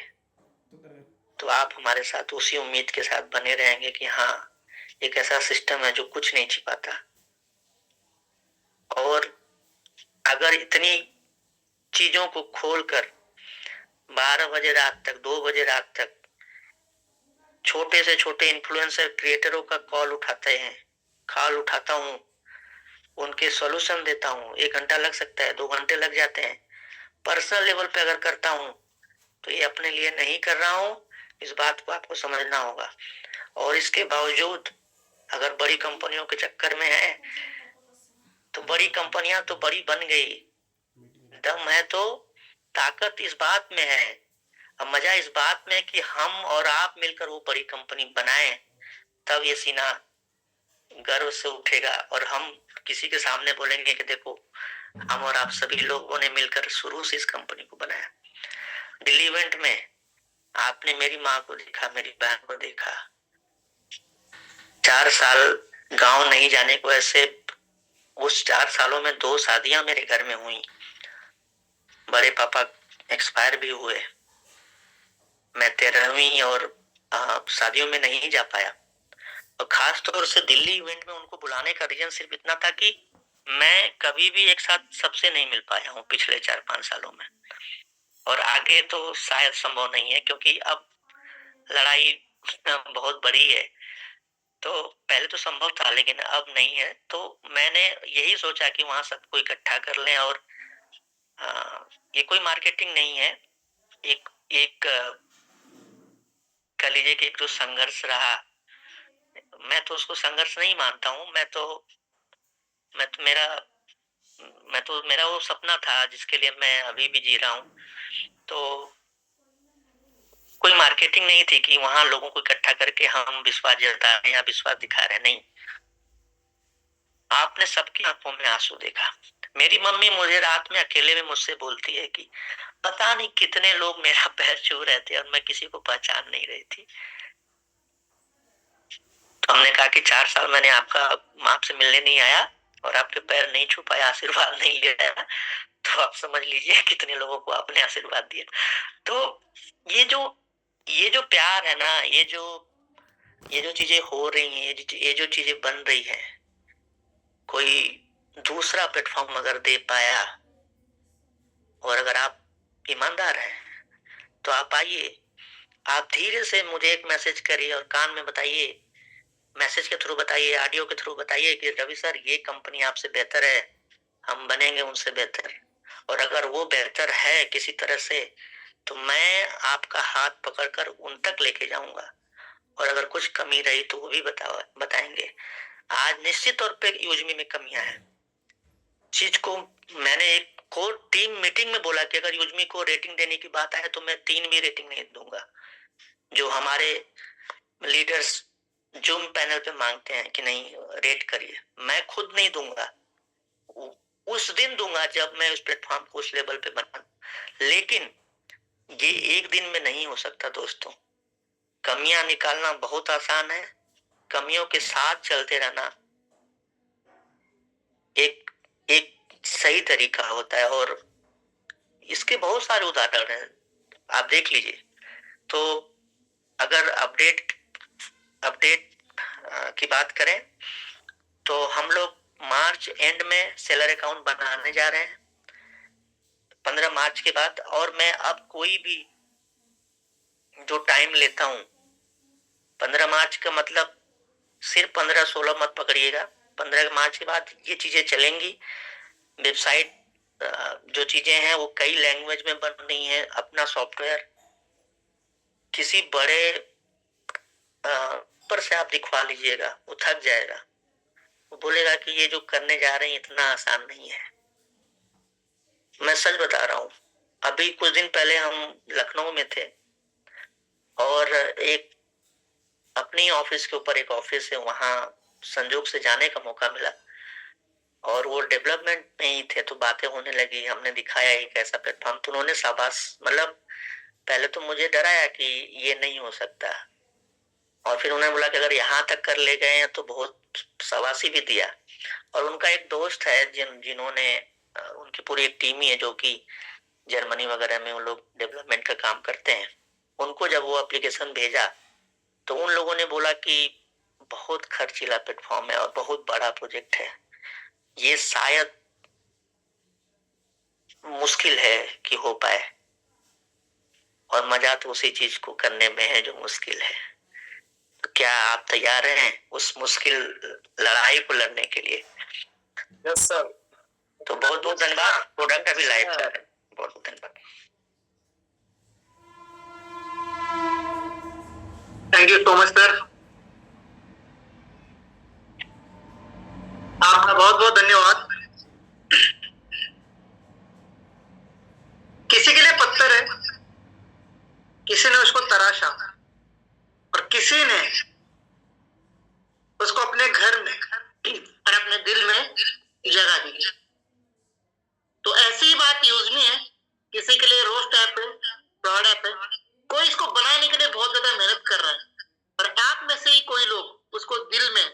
तो आप हमारे साथ उसी उम्मीद के साथ बने रहेंगे कि हाँ, एक ऐसा सिस्टम है जो कुछ नहीं छिपाता। और अगर इतनी चीजों को खोलकर 12 बजे रात तक, 2 बजे रात तक छोटे से छोटे इन्फ्लुएंसर क्रिएटरों का कॉल उठाता हूँ, उनके सॉल्यूशन देता हूँ, 1 घंटा लग सकता है, 2 घंटे लग जाते हैं। पर्सनल लेवल पे अगर करता हूँ तो ये अपने लिए नहीं कर रहा हूँ, इस बात को आपको समझना होगा। और इसके बावजूद अगर बड़ी कंपनियों के चक्कर में है तो बड़ी कंपनियां तो बड़ी बन गई, दम है तो ताकत इस बात में है। अब मजा इस बात में कि हम और आप मिलकर वो बड़ी कंपनी बनाएं, तब ये सीना गर्व से उठेगा और हम किसी के सामने बोलेंगे कि देखो, हम और आप सभी लोगों ने मिलकर शुरू से इस कंपनी को बनाया। दिल्ली इवेंट में आपने मेरी माँ को देखा, मेरी बहन को देखा। 4 साल गांव नहीं जाने को ऐसे, उस 4 सालों में 2 शादियां मेरे घर में हुई, बड़े पापा एक्सपायर भी हुए, मैं 13वीं और शादियों में नहीं जा पाया। और खास तौर से दिल्ली इवेंट में उनको बुलाने का रीजन सिर्फ इतना था कि मैं कभी भी एक साथ सबसे नहीं मिल पाया हूँ पिछले 4-5 सालों में, और आगे तो शायद संभव नहीं है, क्योंकि अब लड़ाई बहुत बड़ी है। तो पहले तो संभव था लेकिन अब नहीं है, तो मैंने यही सोचा कि वहां सबको इकट्ठा कर लें। और ये कोई मार्केटिंग नहीं है, एक एक कह लीजिए कि एक जो संघर्ष रहा, मैं तो उसको संघर्ष नहीं मानता हूँ, मेरा वो सपना था जिसके लिए मैं अभी भी जी रहा हूँ। तो कोई मार्केटिंग नहीं थी कि वहां लोगों को इकट्ठा करके हम विश्वास जता रहे हैं या विश्वास दिखा रहे हैं, नहीं। आपने सबकी आंखों में आंसू देखा। मेरी मम्मी मुझे रात में अकेले में मुझसे बोलती है कि पता नहीं कितने लोग मेरा पैर छू रहे थे और मैं किसी को पहचान नहीं रही थी। तो हमने कहा कि 4 साल मैंने आपसे मिलने नहीं आया और आपके पैर नहीं छू पाया, आशीर्वाद नहीं ले आया, तो आप समझ लीजिए कितने लोगों को आपने आशीर्वाद दिया। तो ये जो प्यार है ना, ये जो चीजें हो रही हैं, ये जो चीजें बन रही है, कोई दूसरा प्लेटफॉर्म अगर दे पाया, और अगर आप ईमानदार हैं तो आप आइए, आप धीरे से मुझे एक मैसेज करिए और कान में बताइए, मैसेज के थ्रू बताइए, ऑडियो के थ्रू बताइए कि रवि सर ये कंपनी आपसे बेहतर है, हम बनेंगे उनसे बेहतर। और अगर वो बेहतर है किसी तरह से, तो मैं आपका हाथ पकड़कर उन तक लेके जाऊंगा, और अगर कुछ कमी रही तो वो भी बताएंगे। आज निश्चित तौर पे यूजमी में कमियां हैं। चीज को मैंने एक कोर टीम मीटिंग में बोला कि अगर यूजमी को रेटिंग देने की बात आए तो मैं 3 भी रेटिंग नहीं दूंगा, जो हमारे लीडर्स जूम पैनल पे मांगते हैं कि नहीं रेट करिए, मैं खुद नहीं दूंगा। उस दिन दूंगा जब मैं उस प्लेटफॉर्म को उस लेवल पे बना। लेकिन ये एक दिन में नहीं हो सकता दोस्तों। कमियां निकालना बहुत आसान है, कमियों के साथ चलते रहना एक एक सही तरीका होता है। और इसके बहुत सारे उदाहरण हैं, आप देख लीजिए। तो अगर अपडेट की बात करें तो हम लोग मार्च एंड में सेलर अकाउंट बनाने जा रहे हैं, 15 मार्च के बाद। और मैं अब कोई भी जो टाइम लेता हूं, 15 मार्च का मतलब सिर्फ 15-16 मत पकड़िएगा, 15 मार्च के बाद ये चीजें चलेंगी। वेबसाइट जो चीजें हैं वो कई लैंग्वेज में बन रही हैं। अपना सॉफ्टवेयर किसी बड़े पर से आप दिखवा लीजिएगा, वो थक जाएगा, वो बोलेगा कि ये जो करने जा रहे हैं इतना आसान नहीं है। मैं सच बता रहा हूँ, अभी कुछ दिन पहले हम लखनऊ में थे और एक अपनी ऑफिस के ऊपर एक ऑफिस है, वहां संजोग से जाने का मौका मिला और वो डेवलपमेंट में ही थे, तो बातें होने लगी। हमने दिखाया एक ऐसा प्लेटफॉर्म, तो उन्होंने शाबाश, मतलब पहले तो मुझे डराया कि ये नहीं हो सकता, और फिर उन्होंने बोला कि अगर यहाँ तक कर ले गए हैं तो बहुत, शाबाशी भी दिया। और उनका एक दोस्त है जिन्होंने उनकी पूरी एक टीम ही है जो कि जर्मनी वगैरह में वो लोग डेवलपमेंट का काम करते हैं। उनको जब वो एप्लीकेशन भेजा तो उन लोगों ने बोला कि बहुत खर्चीला प्लेटफॉर्म है और बहुत बड़ा प्रोजेक्ट है, ये शायद मुश्किल है कि हो पाए, और मजा तो उसी चीज को करने में है जो मुश्किल है। तो क्या आप तैयार हैं उस मुश्किल लड़ाई को लड़ने के लिए? Yes sir. तो बहुत बहुत धन्यवाद। प्रोडक्ट अभी लाइव कर रहे हैं। बहुत बहुत धन्यवाद। Thank you so much sir, आपका बहुत बहुत धन्यवाद। किसी के लिए पत्थर है, किसी ने उसको तराशा और किसी ने उसको अपने घर में और अपने दिल में जगह दी। तो ऐसी ही बात यूज में है, किसी के लिए रोस्ट ऐप है, फ्रॉड ऐप है, कोई इसको बनाने के लिए बहुत ज्यादा मेहनत कर रहा है, और आप में से ही कोई लोग उसको दिल में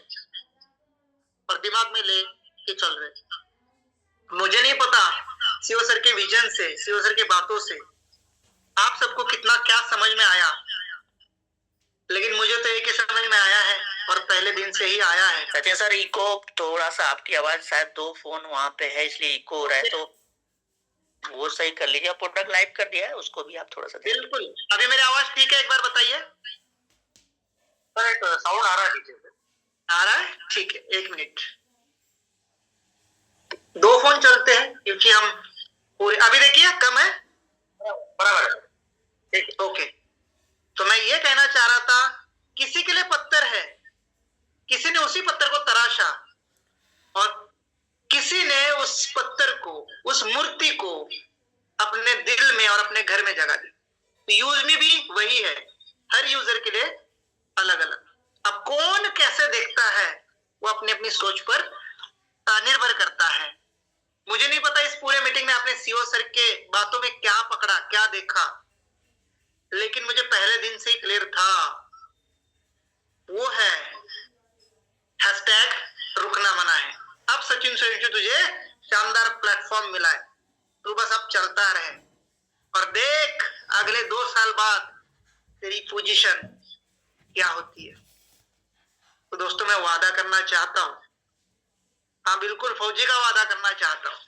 और दिमाग में ले के चल रहे। मुझे नहीं पता सीओ सर के विजन से, सीओ सर के बातों से आप सबको कितना क्या समझ में आया, लेकिन मुझे तो एक ही समझ में आया है और पहले दिन से ही आया है। सचिन सर, इको थोड़ा सा आपकी आवाज, शायद 2 फोन वहां पे है इसलिए इको हो रहा है, तो वो सही कर लीजिए। प्रोडक्ट लाइव कर दिया है, उसको भी आप थोड़ा सा बिल्कुल। अभी मेरी आवाज ठीक है, एक बार बताइए। साउंड आ रहा है, ठीक है आ रहा है, ठीक है। 1 मिनट, 2 फोन चलते हैं क्योंकि हम पूरे, अभी देखिए कम है, बराबर है, ठीक, ओके। तो मैं ये कहना चाह रहा था, किसी के लिए पत्थर है, किसी ने उसी पत्थर को तराशा और किसी ने उस पत्थर को, उस मूर्ति को अपने दिल में और अपने घर में जगह दी। तो यूज में भी वही है, हर यूजर के लिए अलग अलग। अब कौन कैसे देखता है वो अपनी अपनी सोच पर निर्भर करता है। मुझे नहीं पता इस पूरे मीटिंग में आपने सीओ सर के बातों में क्या पकड़ा, क्या देखा, लेकिन मुझे पहले दिन से ही क्लियर था, वो है हैशटैग रुकना मना है। अब सचिन सोयंकी तुझे शानदार प्लेटफॉर्म मिला है, तू बस अब चलता रहे और देख अगले 2 साल बाद तेरी पोजीशन क्या होती है। तो दोस्तों, मैं वादा करना चाहता हूं, हाँ बिल्कुल फौजी का वादा करना चाहता हूं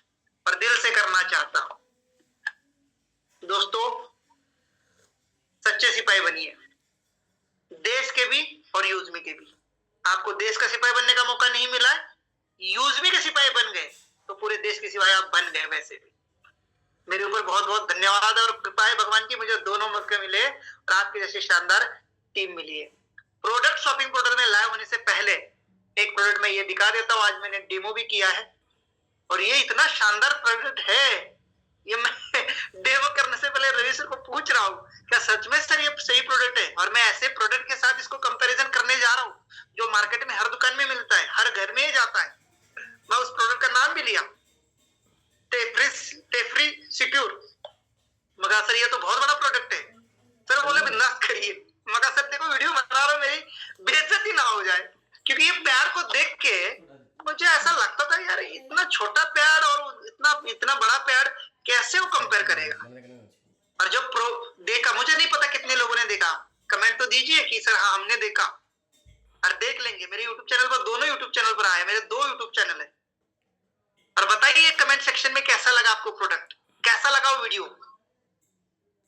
और दिल से करना चाहता हूं। दोस्तों, सच्चे सिपाही बनिए, देश के भी और यूजमी के भी। आपको देश का सिपाही बनने का मौका नहीं मिला है, यूजमी के सिपाही बन गए तो पूरे देश के सिपाही आप बन गए। वैसे भी मेरे ऊपर बहुत बहुत धन्यवाद और कृपा है भगवान की, मुझे दोनों मौके मिले और आपकी जैसी शानदार टीम मिली है। प्रोडक्ट शॉपिंग पोर्टल में लाइव होने से पहले एक प्रोडक्ट में ये दिखा देता हूं, आज मैंने डेमो भी किया है और ये इतना शानदार प्रोडक्ट है, ये मैं डेमो करने से पहले रवि सर को पूछ रहा हूँ क्या सच में सर ये सही प्रोडक्ट है, और मैं ऐसे प्रोडक्ट के साथ इसको कंपैरिजन करने जा रहा हूँ जो मार्केट में हर दुकान में मिलता है, हर घर में ही जाता है। मैं उस प्रोडक्ट का नाम भी लिया, टेफ्री सिक्योर। मगर सर ये तो बहुत बड़ा प्रोडक्ट है। सर बोले बिंदास करिए, मगर सर देखो वीडियो बना रहा हूं, मेरी बेइज्जती ना हो जाए, क्योंकि ये पैड को देख के मुझे ऐसा लगता था यार इतना छोटा पैड और इतना बड़ा पैड कैसे वो कंपेयर करेगा। और जब प्रो देखा, मुझे नहीं पता कितने लोगों ने देखा, कमेंट तो दीजिए कि सर हाँ हमने देखा, और देख लेंगे मेरे यूट्यूब चैनल पर, दोनों यूट्यूब चैनल पर आया, मेरे 2 यूट्यूब चैनल है। और बताइए कमेंट सेक्शन में कैसा लगा आपको प्रोडक्ट, कैसा लगा वो वीडियो।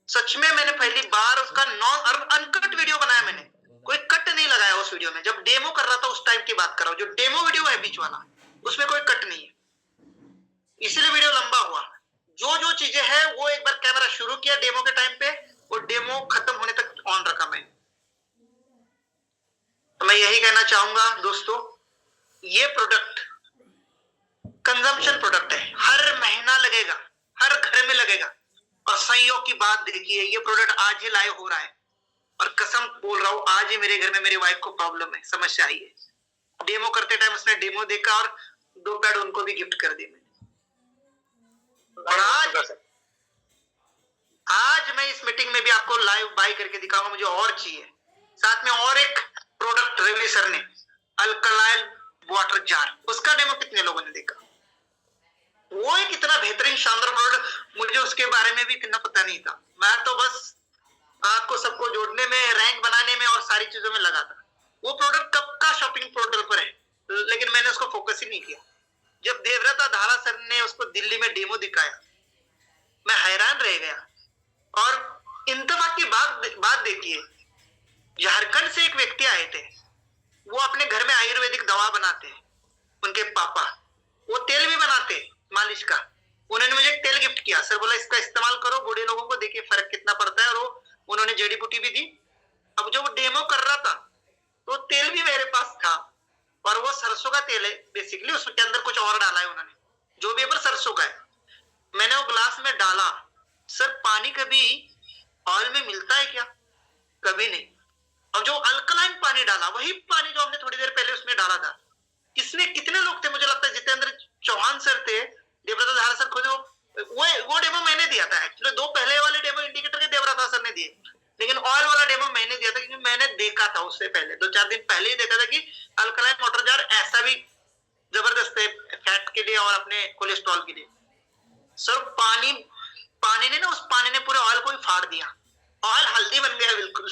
सच में मैंने पहली बार उसका नॉन अनकट वीडियो बनाया, मैंने कोई कट नहीं लगाया उस वीडियो में। जब डेमो कर रहा था उस टाइम की बात कर रहा हूं, जो डेमो वीडियो है बीच वाला, उसमें कोई कट नहीं है, इसलिए वीडियो लंबा हुआ। जो जो चीजें हैं वो एक बार कैमरा शुरू किया डेमो के टाइम पे, और डेमो खत्म होने तक ऑन रखा मैं। तो मैं यही कहना चाहूंगा दोस्तों, ये प्रोडक्ट कंजम्पशन प्रोडक्ट है, हर महीना लगेगा, हर घर में लगेगा, और संयोग की बात देखिए, ये प्रोडक्ट आज ही लाइव हो रहा है और कसम बोल रहा हूँ आज ही मेरे घर में मेरी वाइफ को प्रॉब्लम है, समस्या आई है। डेमो करते टाइम उसने डेमो देखा और 2 पैड उनको भी गिफ्ट कर दिए मैंने। और आज मैं इस मीटिंग में भी आपको लाइव बाय करके दिखाऊंगा, मुझे और चाहिए। साथ में और एक प्रोडक्ट रवि सर ने, अल्कलाइन वाटर जार, उसका डेमो कितने लोगों ने देखा? वो एक इतना बेहतरीन शानदार प्रोडक्ट, मुझे उसके बारे में भी इतना पता नहीं था। मैं तो बस आपको सबको जोड़ने में, रैंक बनाने में और सारी चीजों में लगा था। वो प्रोडक्ट कब का शॉपिंग पोर्टल पर है, लेकिन मैंने उसको फोकस ही नहीं किया। जब देवव्रता धारा सर ने उसको दिल्ली में डेमो दिखाया, मैं हैरान रह गया। और इंतफाक की बात देखिए, झारखंड से एक व्यक्ति आए थे, वो अपने घर में आयुर्वेदिक दवा बनाते हैं। उनके पापा वो तेल भी बनाते मालिश का। उन्होंने मुझे एक तेल गिफ्ट किया, सर बोला इसका इस्तेमाल करो, बूढ़े लोगों को देखिए फर्क कितना पड़ता है। और वो उन्होंने जड़ी बूटी भी दी। अब जो वो डेमो कर रहा था, तो तेल भी मेरे पास था और वो सरसों का तेल है बेसिकली, उसके अंदर कुछ और डाला है उन्होंने, जो भी है पर सरसों का है। मैंने वो ग्लास में डाला, सर पानी कभी ऑयल में मिलता है क्या? कभी नहीं। और जो अल्कलाइन पानी डाला, वही पानी जो हमने थोड़ी देर पहले उसमें डाला था। किसने, कितने लोग थे, मुझे लगता है जितेंद्र चौहान सर थे, देवव्रता धारा सर खुद, वो डेमो मैंने दिया था एक्चुअली। 2 पहले वाले डेमो इंडिकेटर के देवव्रता सर ने दिए, लेकिन ऑयल वाला डेमो मैंने दिया था क्योंकि मैंने देखा था उससे पहले, 2-4 दिन पहले ही देखा था कि अल्कलाइन वाटर जार ऐसा भी जबरदस्त है फैट के लिए और अपने कोलेस्ट्रॉल के लिए। सर पानी ने ना, उस पानी ने पूरे ऑयल को ही फाड़ दिया, ऑयल हल्दी बन गया बिल्कुल।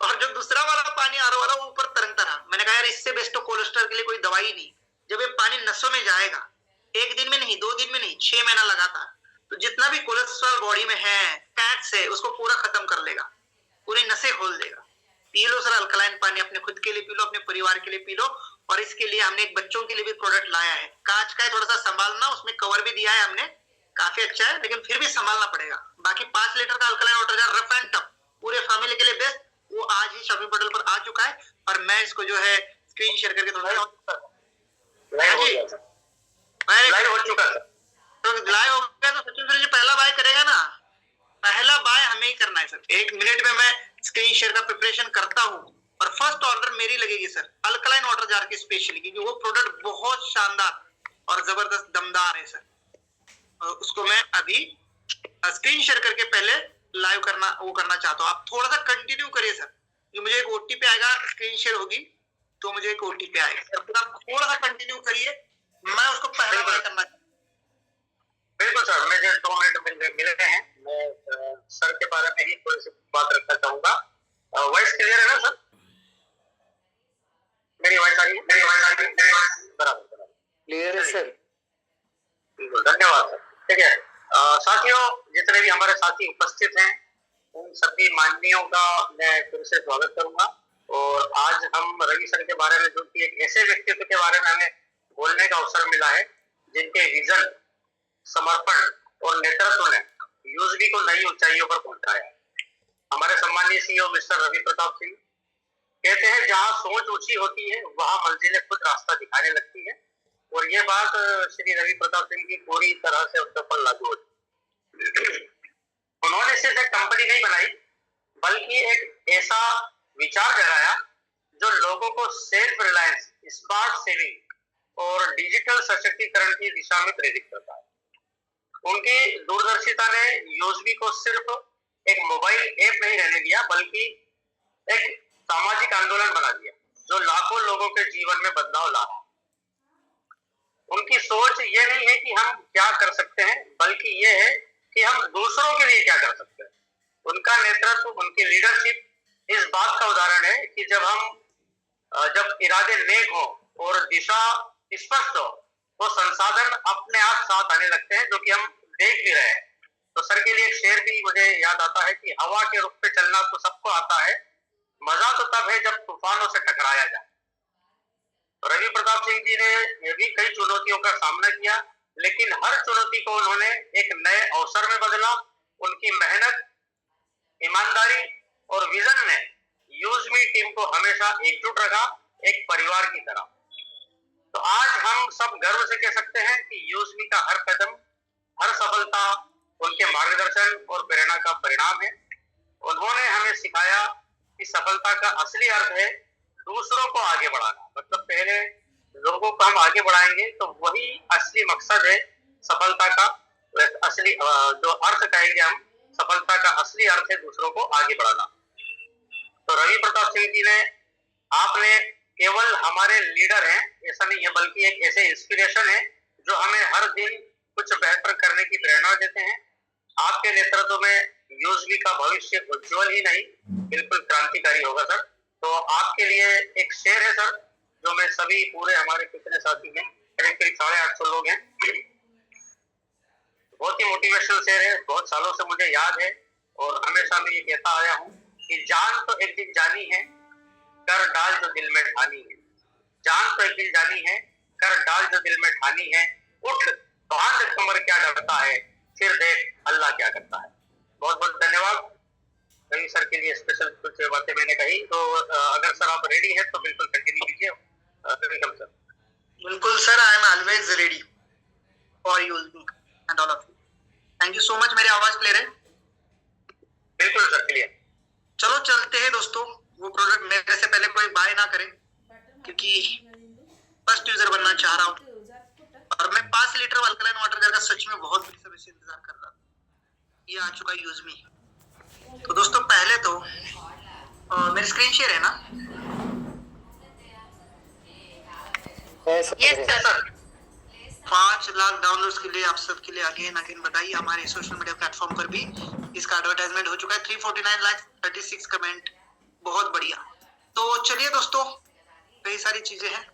और जो दूसरा वाला पानी आर वाला वो ऊपर तरंगता रहा। मैंने कहा यार इससे बेस्ट तो कोलेस्ट्रॉल के लिए कोई दवाई नहीं। जब ये पानी नसों में जाएगा, 1 दिन में नहीं, 2 दिन में नहीं, 6 महीना लगातार, तो जितना भी कोलेस्ट्रॉल बॉडी में है, फैट्स है, उसको पूरा खत्म कर लेगा, पूरी नसें खोल देगा। पी लो सर अल्कलाइन पानी, अपने खुद के लिए पी लो, अपने परिवार के लिए पी लो। और इसके लिए हमने एक बच्चों के लिए भी प्रोडक्ट लाया है, कांच का है, थोड़ा सा संभालना, उसमें कवर भी दिया है हमने, काफी अच्छा है, लेकिन फिर भी संभालना पड़ेगा। बाकी 5 लीटर का alkaline water jar rough and tough, पूरे फैमिली के लिए बेस्ट, वो आज ही शॉपिंग पोर्टल पर आ चुका है। और मैं इसको जो है स्क्रीन शेयर करके थोड़ा लाइव हो चुका सर। तो लाइव हो गया, तो सचिन सर जी पहला बाय करेगा ना, पहला बाय हमें ही करना है सर। 1 मिनट में मैं स्क्रीन शेयर का प्रिपरेशन करता हूँ और फर्स्ट ऑर्डर मेरी लगेगी सर अल्कलाइन वाटर जार की स्पेशली, क्योंकि वो प्रोडक्ट बहुत शानदार और जबरदस्त दमदार है सर। उसको मैं अभी स्क्रीन शेयर करके पहले लाइव करना चाहता हूँ। आप थोड़ा सा कंटिन्यू करिए सर, जो मुझे एक ओटीपी आएगा, स्क्रीन शेयर होगी तो मुझे एक ओटीपी आएगा सर, आप थोड़ा सा कंटिन्यू करिए, मैं उसको पहला बार करना। बिल्कुल सर, मुझे 2 मिनट मिले हैं, मैं सर के बारे में ही थोड़ी सी बात रखना चाहूंगा। वॉइस क्लियर है ना सर? मेरी वॉइस आ रही है? बराबर क्लियर है सर। बिल्कुल, धन्यवाद सर। ठीक है साथियों, जितने भी हमारे साथी उपस्थित हैं उन सभी माननीयों का मैं फिर से स्वागत करूंगा। और आज हम रवि सर के बारे में, जो कि एक ऐसे व्यक्तित्व के बारे में हमें बोलने का अवसर मिला है जिनके विजन, समर्पण और नेतृत्व ने यूएसबी को नई ऊंचाइयों पर पहुंचाया। हमारे सम्मानीय सीईओ मिस्टर रवि प्रताप सिंह कहते हैं, जहां सोच ऊंची होती है वहां मंजिलें खुद रास्ता दिखाने लगती है। और ये बात श्री रवि प्रताप सिंह की पूरी तरह से उनके ऊपर लागू होती। उन्होंने सिर्फ एक कंपनी नहीं बनाई, बल्कि एक ऐसा विचार जगाया जो लोगों को सेल्फ रिलायंस, स्मार्ट सेविंग और डिजिटल सशक्तिकरण की दिशा में प्रेरित करता है। उनकी दूरदर्शिता ने यूएसबी को सिर्फ एक मोबाइल ऐप नहीं रहने दिया, बल्कि एक सामाजिक आंदोलन बना दिया जो लाखों लोगों के जीवन में बदलाव ला रहा है। उनकी सोच ये नहीं है कि हम क्या कर सकते हैं, बल्कि ये है कि हम दूसरों के लिए क्या कर सकते हैं। उनका नेतृत्व, उनकी लीडरशिप इस बात का उदाहरण है कि जब इरादे नेक हो और दिशा स्पष्ट हो, तो संसाधन अपने आप साथ आने लगते हैं, जो कि हम देख भी रहे हैं। तो सर के लिए एक शेर भी मुझे याद आता है कि हवा के रुख पे चलना तो सबको आता है, मजा तो तब है जब तूफानों से टकराया जाए। रवि प्रताप सिंह जी ने भी कई चुनौतियों का सामना किया, लेकिन हर चुनौती को उन्होंने एक नए अवसर में बदला। उनकी मेहनत, ईमानदारी और विजन ने यूएसबी टीम को हमेशा एकजुट रखा, एक परिवार की तरह। तो आज हम सब गर्व से कह सकते हैं कि यूएसबी का हर कदम, हर सफलता उनके मार्गदर्शन और प्रेरणा का परिणाम है। उन्होंने हमें सिखाया कि सफलता का असली अर्थ है दूसरों को आगे बढ़ाना। मतलब पहले लोगों को हम आगे बढ़ाएंगे तो वही असली मकसद है सफलता का। असली जो अर्थ कहेंगे हम, सफलता का असली अर्थ है दूसरों को आगे बढ़ाना। तो रवि प्रताप सिंह जी ने, आपने केवल हमारे लीडर हैं ऐसा नहीं है, बल्कि एक ऐसे इंस्पिरेशन है जो हमें हर दिन कुछ बेहतर करने की प्रेरणा देते हैं। आपके नेतृत्व में यूएसबी का भविष्य उज्जवल ही नहीं बिल्कुल क्रांतिकारी होगा सर। तो आपके लिए एक शेर है सर, जो मैं सभी पूरे हमारे कितने साथी हैं, करीब करीब 850 लोग हैं, बहुत ही मोटिवेशनल शेर है, बहुत सालों से मुझे याद है और हमेशा मैं ये कहता आया हूँ कि जान तो एक दिन जानी है, कर डाल जो दिल में ठानी है। जान तो एक दिन जानी है, कर डाल जो दिल में ठानी है। उठ बांध कमर क्या डरता है, फिर देख अल्लाह क्या करता है। बहुत बहुत धन्यवाद रवि सर के लिए। स्पेशल कुछ बातें मैंने कही, तो अगर सर आप रेडी हैं तो बिल्कुल कंटिन्यू कीजिए। Welcome sir. बिल्कुल sir, I am always ready for you and all of you. Thank you so much. मेरी आवाज क्लियर है? बिल्कुल सर, क्लियर। चलो चलते हैं दोस्तों। वो प्रोडक्ट मेरे से पहले कोई बाय ना करे, क्योंकि फर्स्ट यूजर बनना चाह रहा हूँ और मैं 5 लीटर अल्कलाइन वाटर का सच में बहुत समय से इंतजार कर रहा था। ये आ चुका है यूज मी। तो दोस्तों पहले तो मेरी स्क्रीन शेयर है ना? Yes sir. 5 लाख डाउनलोड्स के लिए आप सबके लिए अगेन बधाई। हमारे सोशल मीडिया प्लेटफॉर्म पर भी इसका एडवर्टाइजमेंट हो चुका है। 349 लाख 36 कमेंट, बहुत बढ़िया। तो चलिए दोस्तों, कई सारी चीजें हैं।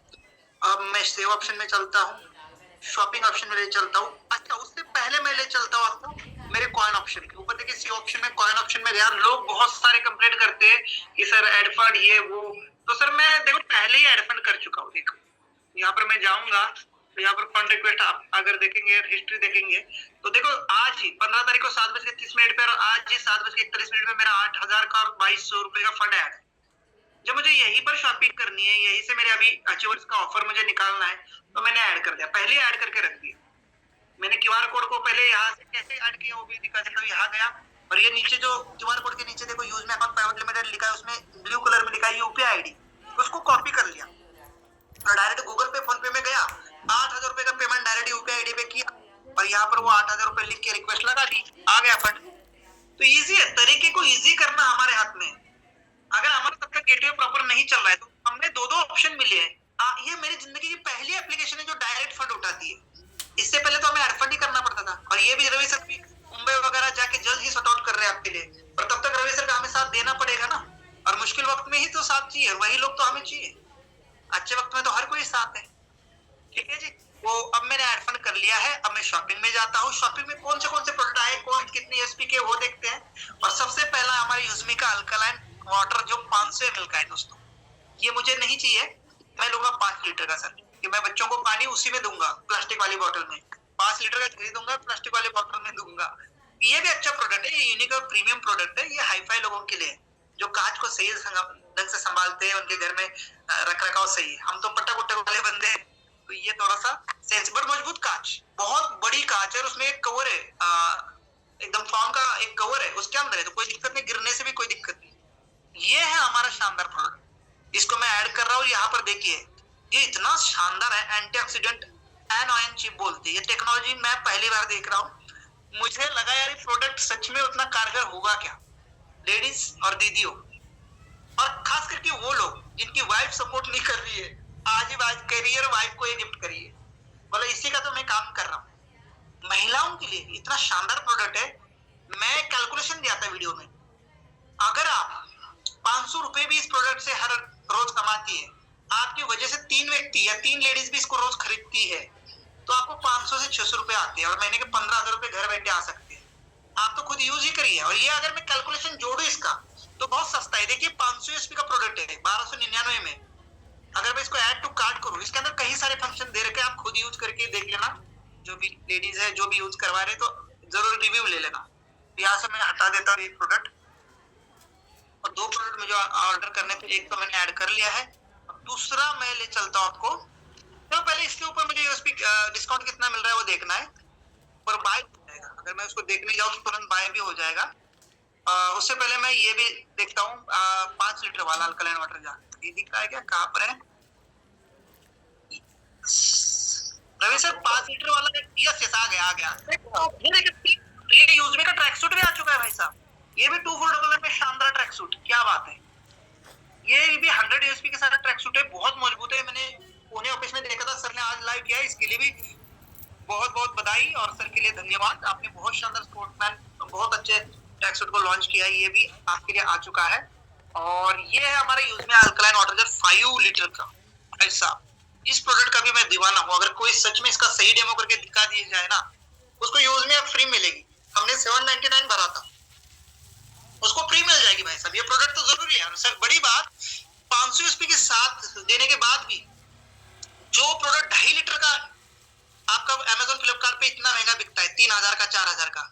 अब मैं सेव ऑप्शन में चलता हूँ, शॉपिंग ऑप्शन में ले चलता हूँ। अच्छा, उससे पहले मैं ले चलता हूँ आपको मेरे कॉइन ऑप्शन के ऊपर। देखिए सी ऑप्शन में, कॉइन ऑप्शन में यार लोग बहुत सारे कंप्लेंट करते हैं कि सर एड फंड ये वो। तो सर मैं देखो पहले ही एड फंड कर चुका हूँ। देखो यहाँ पर मैं जाऊंगा तो यहाँ पर फंड रिक्वेस्ट आप अगर देखेंगे, हिस्ट्री देखेंगे तो देखो आज ही 15 तारीख को 7:30 पर और आज ही 7:31 में मेरा 8,000 का और 2,200 रुपए का फंड ऐड है। जब मुझे यहीं पर शॉपिंग करनी है, यहीं से मेरे अभी अचीवर्स का ऑफर मुझे निकालना है, तो मैंने ऐड कर दिया, पहले ऐड करके रख दिया। मैंने क्यूआर कोड को पहले यहाँ से कैसे ऐड किया वो भी दिखा देता हूँ। यहाँ गया और ये नीचे जो क्यूआर कोड के नीचे देखो यूज में अकाउंट प्राइवेट लिमिटेड लिखा है, उसमें ब्लू कलर में लिखा है यूपीआई आईडी, उसको कॉपी कर लिया और डायरेक्ट गूगल पे फोन पे में गया, 8,000 रुपए का पेमेंट डायरेक्ट यूपीआई आईडी पे किया और यहाँ पर वो 8,000 रुपए लिख के रिक्वेस्ट लगा दी, आ गया फंड। तो इजी है, तरीके को इजी करना हमारे हाथ में। अगर हमारा सबका गेटवे प्रॉपर नहीं चल रहा है तो हमने 2 ऑप्शन मिले हैं। ये मेरी जिंदगी की पहली एप्लीकेशन है जो डायरेक्ट फंड उठाती है। इससे पहले तो हमें एड फंड ही करना पड़ता था और ये भी रवि सर भी मुंबई वगैरह जाके जल्द ही सॉर्ट आउट कर रहे हैं आपके लिए। और तब तक रवि सर का हमें साथ देना पड़ेगा ना, और मुश्किल वक्त में ही तो साथ चाहिए, वही लोग तो हमें चाहिए। अच्छे वक्त में तो हर कोई साथ है, ठीक है जी। वो अब मैंने एड फंड कर लिया है। अब मैं शॉपिंग में जाता हूँ। शॉपिंग में कौन से प्रोडक्ट आए, कौन कितनी एसपी के, वो देखते हैं। और सबसे पहला हमारे यूजमी का अल्कलाइन वाटर जो 500 ml का है दोस्तों, ये मुझे नहीं चाहिए। मैं लूंगा 5 लीटर का सर, कि मैं बच्चों को पानी उसी में दूंगा, प्लास्टिक वाली बोतल में। 5 लीटर का खरीदूंगा, प्लास्टिक वाली बोतल में दूंगा। ये भी अच्छा प्रोडक्ट है, ये यूनिक और प्रीमियम प्रोडक्ट है। ये हाईफाई लोगों के लिए जो कांच को सही ढंग से संभालते हैं, उनके घर में रख रखाव सही है। हम तो पट्टा गुट्टा वाले बंदे हैं, तो ये थोड़ा सा सेंसिबल मजबूत कांच, बहुत बड़ी कांच है और उसमें एक कवर है, एकदम फार्म का एक कवर है उसके अंदर है, तो कोई दिक्कत नहीं, गिरने से भी कोई दिक्कत नहीं। ये है हमारा शानदार प्रोडक्ट, इसको मैं ऐड कर रहा हूँ। यहाँ पर देखिए ये इतना शानदार है, एंटीऑक्सीडेंट एनओएन चिप बोलते हैं। ये टेक्नोलॉजी मैं पहली बार देख रहा हूँ। मुझे लगा यार ये प्रोडक्ट सच में उतना कारगर होगा क्या, लेडीज और दीदियों, और खास करके वो लोग जिनकी वाइफ सपोर्ट नहीं कर रही है, आज ही वाइफ करियर वाइफ को ये गिफ्ट करिए, बोला इसी का तो मैं काम कर रहा हूँ। महिलाओं के लिए इतना शानदार प्रोडक्ट है। मैं कैलकुलेशन दिया था वीडियो में, अगर आप 500 रुपए भी इस प्रोडक्ट से हर रोज कमाती है, आपकी वजह से 3 व्यक्ति या 3 लेडीज भी इसको रोज खरीदती है, तो आपको 500 से 600 रुपए आते हैं और महीने के 15,000 रुपए घर बैठे आ सकते हैं। आप तो खुद यूज ही करिए। और ये अगर मैं कैलकुलेशन जोड़ू इसका तो बहुत सस्ता है। देखिए 500 एसपी का प्रोडक्ट है 1299 में। अगर मैं इसको ऐड टू कार्ट करूँ, इसके अंदर कई सारे फंक्शन दे रखे, आप खुद यूज करके देख लेना। जो भी लेडीज है, जो भी यूज करवा रहे, तो जरूर रिव्यू ले लेना। यहाँ से मैं हटा देता हूँ एक प्रोडक्ट, और 2 प्रोडक्ट मुझे ऑर्डर करने थे, एक तो मैंने ऐड कर लिया है, दूसरा मैं ले चलता हूँ आपको। तो पहले इसके ऊपर मुझे यूएसपी डिस्काउंट कितना मिल रहा है वो देखना है, और बाय अगर मैं उसको देखने जाऊँ तो तुरंत बाय भी हो जाएगा। उससे पहले मैं ये भी देखता हूँ 5 लीटर वाला अल्कलाइन वाटर जार। ये दिख रहा है क्या, कहाँ पर है रवि सर? 5 लीटर वाला, यस यस, आ गया। ये देखिए, ये यूज़मी का ट्रैक सूट भी आ चुका है भाई साहब। ये भी 2400 में शानदार ट्रैक सूट, क्या बात है। ये भी 100 यूएसपी के साथ ट्रैक सूट है, बहुत मजबूत है। मैंने पुणे ऑफिस में देखा था, सर ने आज लाइव किया है, इसके लिए भी बहुत बहुत बधाई और सर के लिए धन्यवाद। आपने बहुत शानदार स्पोर्ट्समैन, बहुत अच्छे ट्रैक सूट को लॉन्च किया है। ये भी आपके लिए आ चुका है। और ये है हमारा यूज़मी अल्कलाइन वाटर जार 5 लीटर का। ऐसा इस प्रोडक्ट का भी मैं दीवाना हूँ। अगर कोई सच में इसका सही डेमो करके दिखा दिया जाए ना, उसको यूज में अब फ्री मिलेगी। हमने 799 भरा था, उसको फ्री मिल जाएगी भाई साहब। ये प्रोडक्ट तो जरूरी है सर। बड़ी बात, 500 यूएसपी के साथ देने के बाद भी जो प्रोडक्ट 2.5 लीटर का आपका अमेजोन फ्लिपकार्ट पे इतना महंगा बिकता है, 3000 का 4000 का,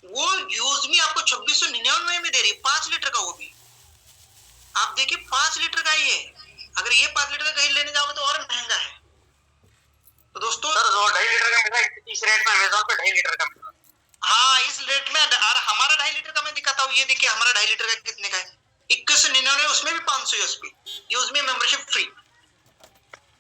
वो यूज में आपको 2699 में दे रही है, 5 लीटर का। वो भी आप देखिए 5 लीटर का ही है। अगर ये 5 लीटर का कहीं लेने जाओगे तो और महंगा है। तो दोस्तों सर 2.5 लीटर का मिला, इस रेट में अमेजोन पे 2.5 लीटर का मिला। हाँ, इस रेट में। और हमारा 2.5 लीटर का मैं दिखाता हूँ। ये देखिए हमारा 2.5 लीटर का कितने का है, 2199, उसमें भी 500 यूएसपी, यूज में मेंबरशिप फ्री।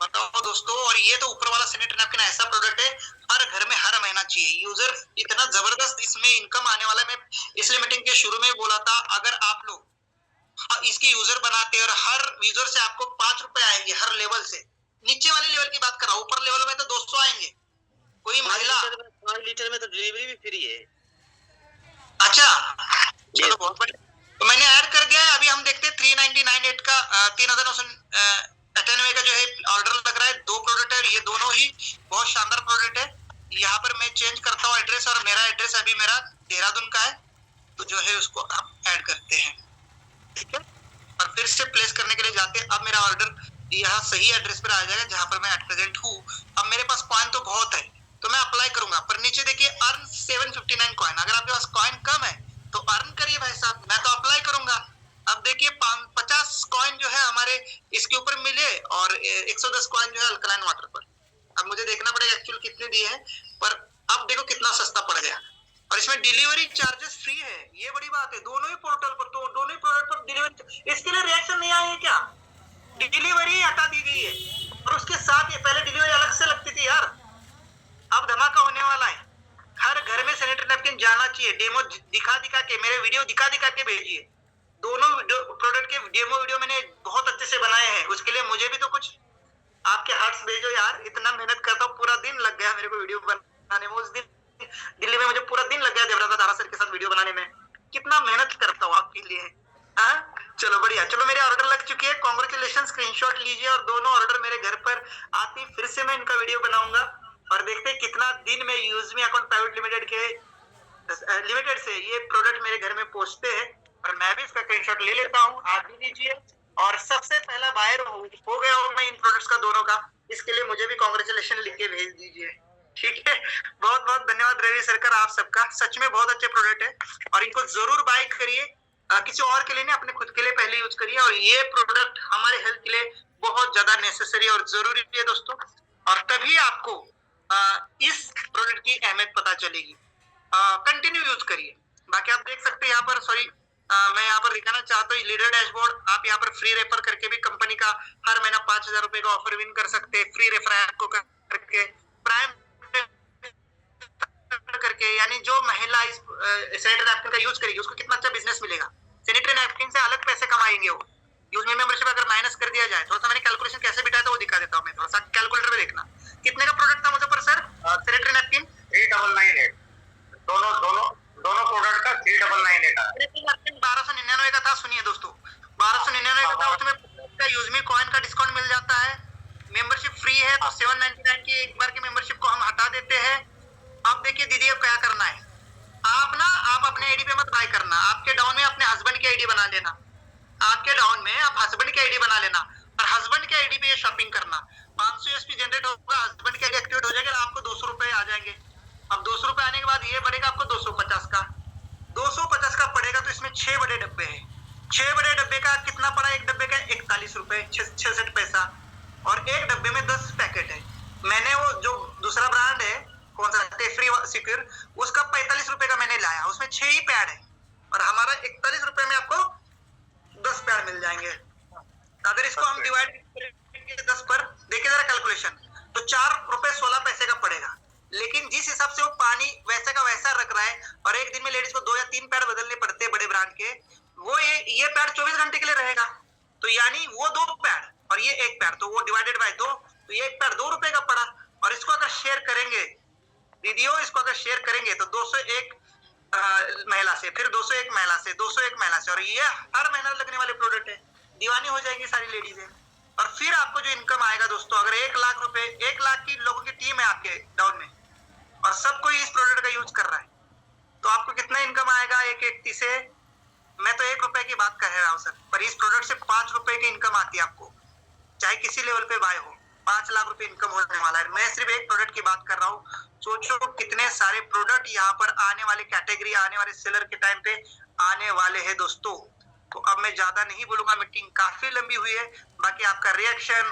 बताओ दोस्तों। और ये तो ऊपर वाला सैनिटरी नैपकिन ऐसा प्रोडक्ट है, हर घर में हर महीना चाहिए। यूजर इतना जबरदस्त इसमें इनकम आने वाला है। मैं इसलिए मीटिंग के शुरू में बोला था, अगर आप लोग इसके यूजर बनाते और हर यूजर से आपको 5 रुपए आएंगे हर लेवल से। नीचे वाले लेवल की बात कर रहा हूँ, ऊपर लेवल में तो 200 आएंगे। कोई महिला 5 लीटर में तो डिलीवरी भी फ्री है। अच्छा, चलो बहुत बढ़िया। तो मैंने ऐड कर दिया है। अभी हम देखते हैं 3998 का 3998 का जो है ऑर्डर लग रहा है। 2 प्रोडक्ट है, ये दोनों ही बहुत शानदार प्रोडक्ट है। यहाँ पर मैं चेंज करता हूँ एड्रेस, और मेरा एड्रेस अभी मेरा देहरादून का है, तो जो है उसको हम ऐड करते हैं, ठीक है। और फिर से प्लेस करने के लिए जाते हैं। अब मेरा ऑर्डर यहाँ सही एड्रेस पर आ जाएगा जहाँ पर मैं एट प्रेजेंट हूँ। अब मेरे पास कॉइन तो बहुत है, तो मैं अप्लाई करूंगा। पर नीचे देखिए अर्न 759 कॉइन। अगर आपके पास कॉइन कम है तो अर्न करिए भाई साहब, मैं तो अप्लाई करूंगा। अब देखिए 50 कॉइन जो है हमारे इसके ऊपर मिले, और 110 कॉइन जो है अल्कलाइन वाटर पर। अब मुझे देखना पड़ेगा एक्चुअल कितने दिए हैं, पर अब देखो कितना सस्ता पड़ गया। और इसमें डिलीवरी चार्जेस फ्री है, ये बड़ी बात है। दोनों ही पोर्टल पर, तो दोनों ही प्रोडक्ट पर डिलीवरी। इसके लिए रिएक्शन नहीं आए क्या? डिलीवरी हटा दी गई है, और उसके साथ ये पहले डिलीवरी अलग से लगती थी यार। अब धमाका होने वाला है। हर घर में सैनिटरी नैपकिन जाना चाहिए। डेमो दिखा के, मेरे वीडियो दिखा के भेजिए। दोनों प्रोडक्ट के डेमो वीडियो मैंने बहुत अच्छे से बनाए हैं। उसके लिए मुझे भी तो कुछ आपके हार्ट्स भेजो यार। इतना मेहनत करता हूँ, पूरा दिन लग गया मेरे को वीडियो बनाने में। उस दिन दिल्ली में मुझे पूरा दिन लग गया देवराज धारा सर के साथ वीडियो बनाने में। कितना मेहनत करता हूँ आपके लिए। हाँ चलो बढ़िया। चलो मेरे ऑर्डर लग चुकी है, कॉन्ग्रेचुलेशन। स्क्रीनशॉट लीजिए, और दोनों ऑर्डर मेरे घर पर आती फिर से मैं इनका वीडियो बनाऊंगा। और देखते हैं कितना दिन में यूजमी अकाउंट प्राइवेट लिमिटेड से ये प्रोडक्ट मेरे घर में पहुंचते हैं। और मैं भी इसका स्क्रीनशॉट ले लेता हूँ, आप भी लीजिए। और सबसे पहला बायर हो गया हूँ मैं इन प्रोडक्ट्स का, दोनों का। इसके लिए मुझे भी कॉन्ग्रेचुलेशन लिख के भेज दीजिए, ठीक है। बहुत बहुत धन्यवाद रवि सरकार आप सबका। सच में बहुत अच्छे प्रोडक्ट है, और इनको जरूर बाय करिए। किसी और के लिए नहीं, अपने खुद के लिए पहले यूज करिए। और ये प्रोडक्ट हमारे हेल्थ के लिए बहुत ज्यादा नेसेसरी और जरूरी है दोस्तों। और तभी आपको इस प्रोडक्ट की अहमियत पता चलेगी। कंटिन्यू यूज करिए। बाकी आप देख सकते हैं यहाँ पर, सॉरी मैं यहाँ पर दिखाना चाहता हूँ लीडर डैशबोर्ड। आप यहाँ पर फ्री रेफर करके भी कंपनी का हर महीना 5000 रुपए का ऑफर विन कर सकते हैं। फ्री रेफर ऐप को करके, प्राइम करके, यानी जो महिला इस सैनिटरी नैपकिन का यूज करेगी उसको कितना अच्छा बिजनेस मिलेगा। सैनिटरी नैपकिन से अलग पैसे कमाएंगे वो। यूज में मेंबरशिप अगर माइनस कर दिया जाए, थोड़ा सा मैंने कैलकुलेशन कैसे बिठाया था वो दिखा देता हूँ मैं। थोड़ा सा कैलकुलेटर में देखना कितने का प्रोडक्ट था मुझे पर सर सैनिटरी नैपकिन 3998 दोनों प्रोडक्ट का 3998 1299 का था। सुनिए दोस्तों, 1299 का था। उसमें यूजमी कॉइन का डिस्काउंट मिल जाता है। मेंबरशिप फ्री है, तो 799 की एक बार की मेंबरशिप को हम हटा देते हैं। अब देखिए दीदी अब क्या करना है। आप अपने आईडी पे मत बाय करना। आपके डाउन में अपने हस्बैंड की आईडी बना लेना। आपके डाउन में आप हस्बैंड की आईडी बना लेना, और हस्बैंड की आईडी पे ये शॉपिंग करना। 500 यूएसपी जनरेट होगा, हस्बैंड की आईडी एक्टिवेट हो जाएगा, आपको 200 रुपए आ जाएंगे। अब 200 रुपए आने के बाद ये बढ़ेगा आपको 250 का। 250 का पड़ेगा, तो इसमें 6 बड़े डब्बे हैं। 6 बड़े डब्बे का कितना पड़ा? एक डब्बे का 41 रुपए 66 पैसा, और एक डब्बे में 10 पैकेट है। मैंने वो जो दूसरा ब्रांड है कौन सा टेफ्री सिक्योर, उसका 45 रुपए का मैंने लाया, उसमें 6 ही पैड है और हमारा 41 रुपए में आपको 10 पैड मिल जाएंगे। अगर इसको हम डिवाइड करेंगे 10 पर, देखिए जरा कैलकुलेशन, तो 4 रुपए 16 पैसे का पड़ेगा। लेकिन जिस हिसाब से वो पानी वैसे का वैसा रख रहा है और एक दिन में लेडीज को 2 या 3 पैड बदलने पड़ते हैं बड़े ब्रांड के, वो ये पैड 24 घंटे के लिए रहेगा। तो यानी वो 2 पैड और ये 1 पैड, तो वो डिवाइडेड बाय 2, तो ये 1 पैड 2 रुपए का पड़ा। और इसको अगर शेयर करेंगे दीदियों, इसको अगर शेयर करेंगे तो 201 महिला से, फिर 201 महिला से, 201 महिला से, और ये हर महीना लगने वाले प्रोडक्ट है। दीवानी हो जाएगी सारी लेडीज है। और फिर आपको जो इनकम आएगा दोस्तों, अगर 1 लाख रुपए, 1 लाख की लोगों की टीम है आपके डाउन में और सब कोई इस प्रोडक्ट का यूज कर रहा है, तो आपको कितना इनकम आएगा एक व्यक्ति से? मैं तो 1 रुपए की बात कर रहा हूँ सर, पर इस प्रोडक्ट से 5 रुपए की इनकम आती है आपको, चाहे किसी लेवल पे बाय हो। 5 लाख रुपए इनकम होने वाला है। मैं सिर्फ एक प्रोडक्ट की बात कर रहा हूँ, सोचो कितने सारे प्रोडक्ट यहाँ पर आने वाले कैटेगरी, आने वाले सेलर के टाइम पे आने वाले हैं दोस्तों। तो अब मैं ज्यादा नहीं बोलूंगा, मीटिंग काफी लंबी हुई है, बाकी आपका रिएक्शन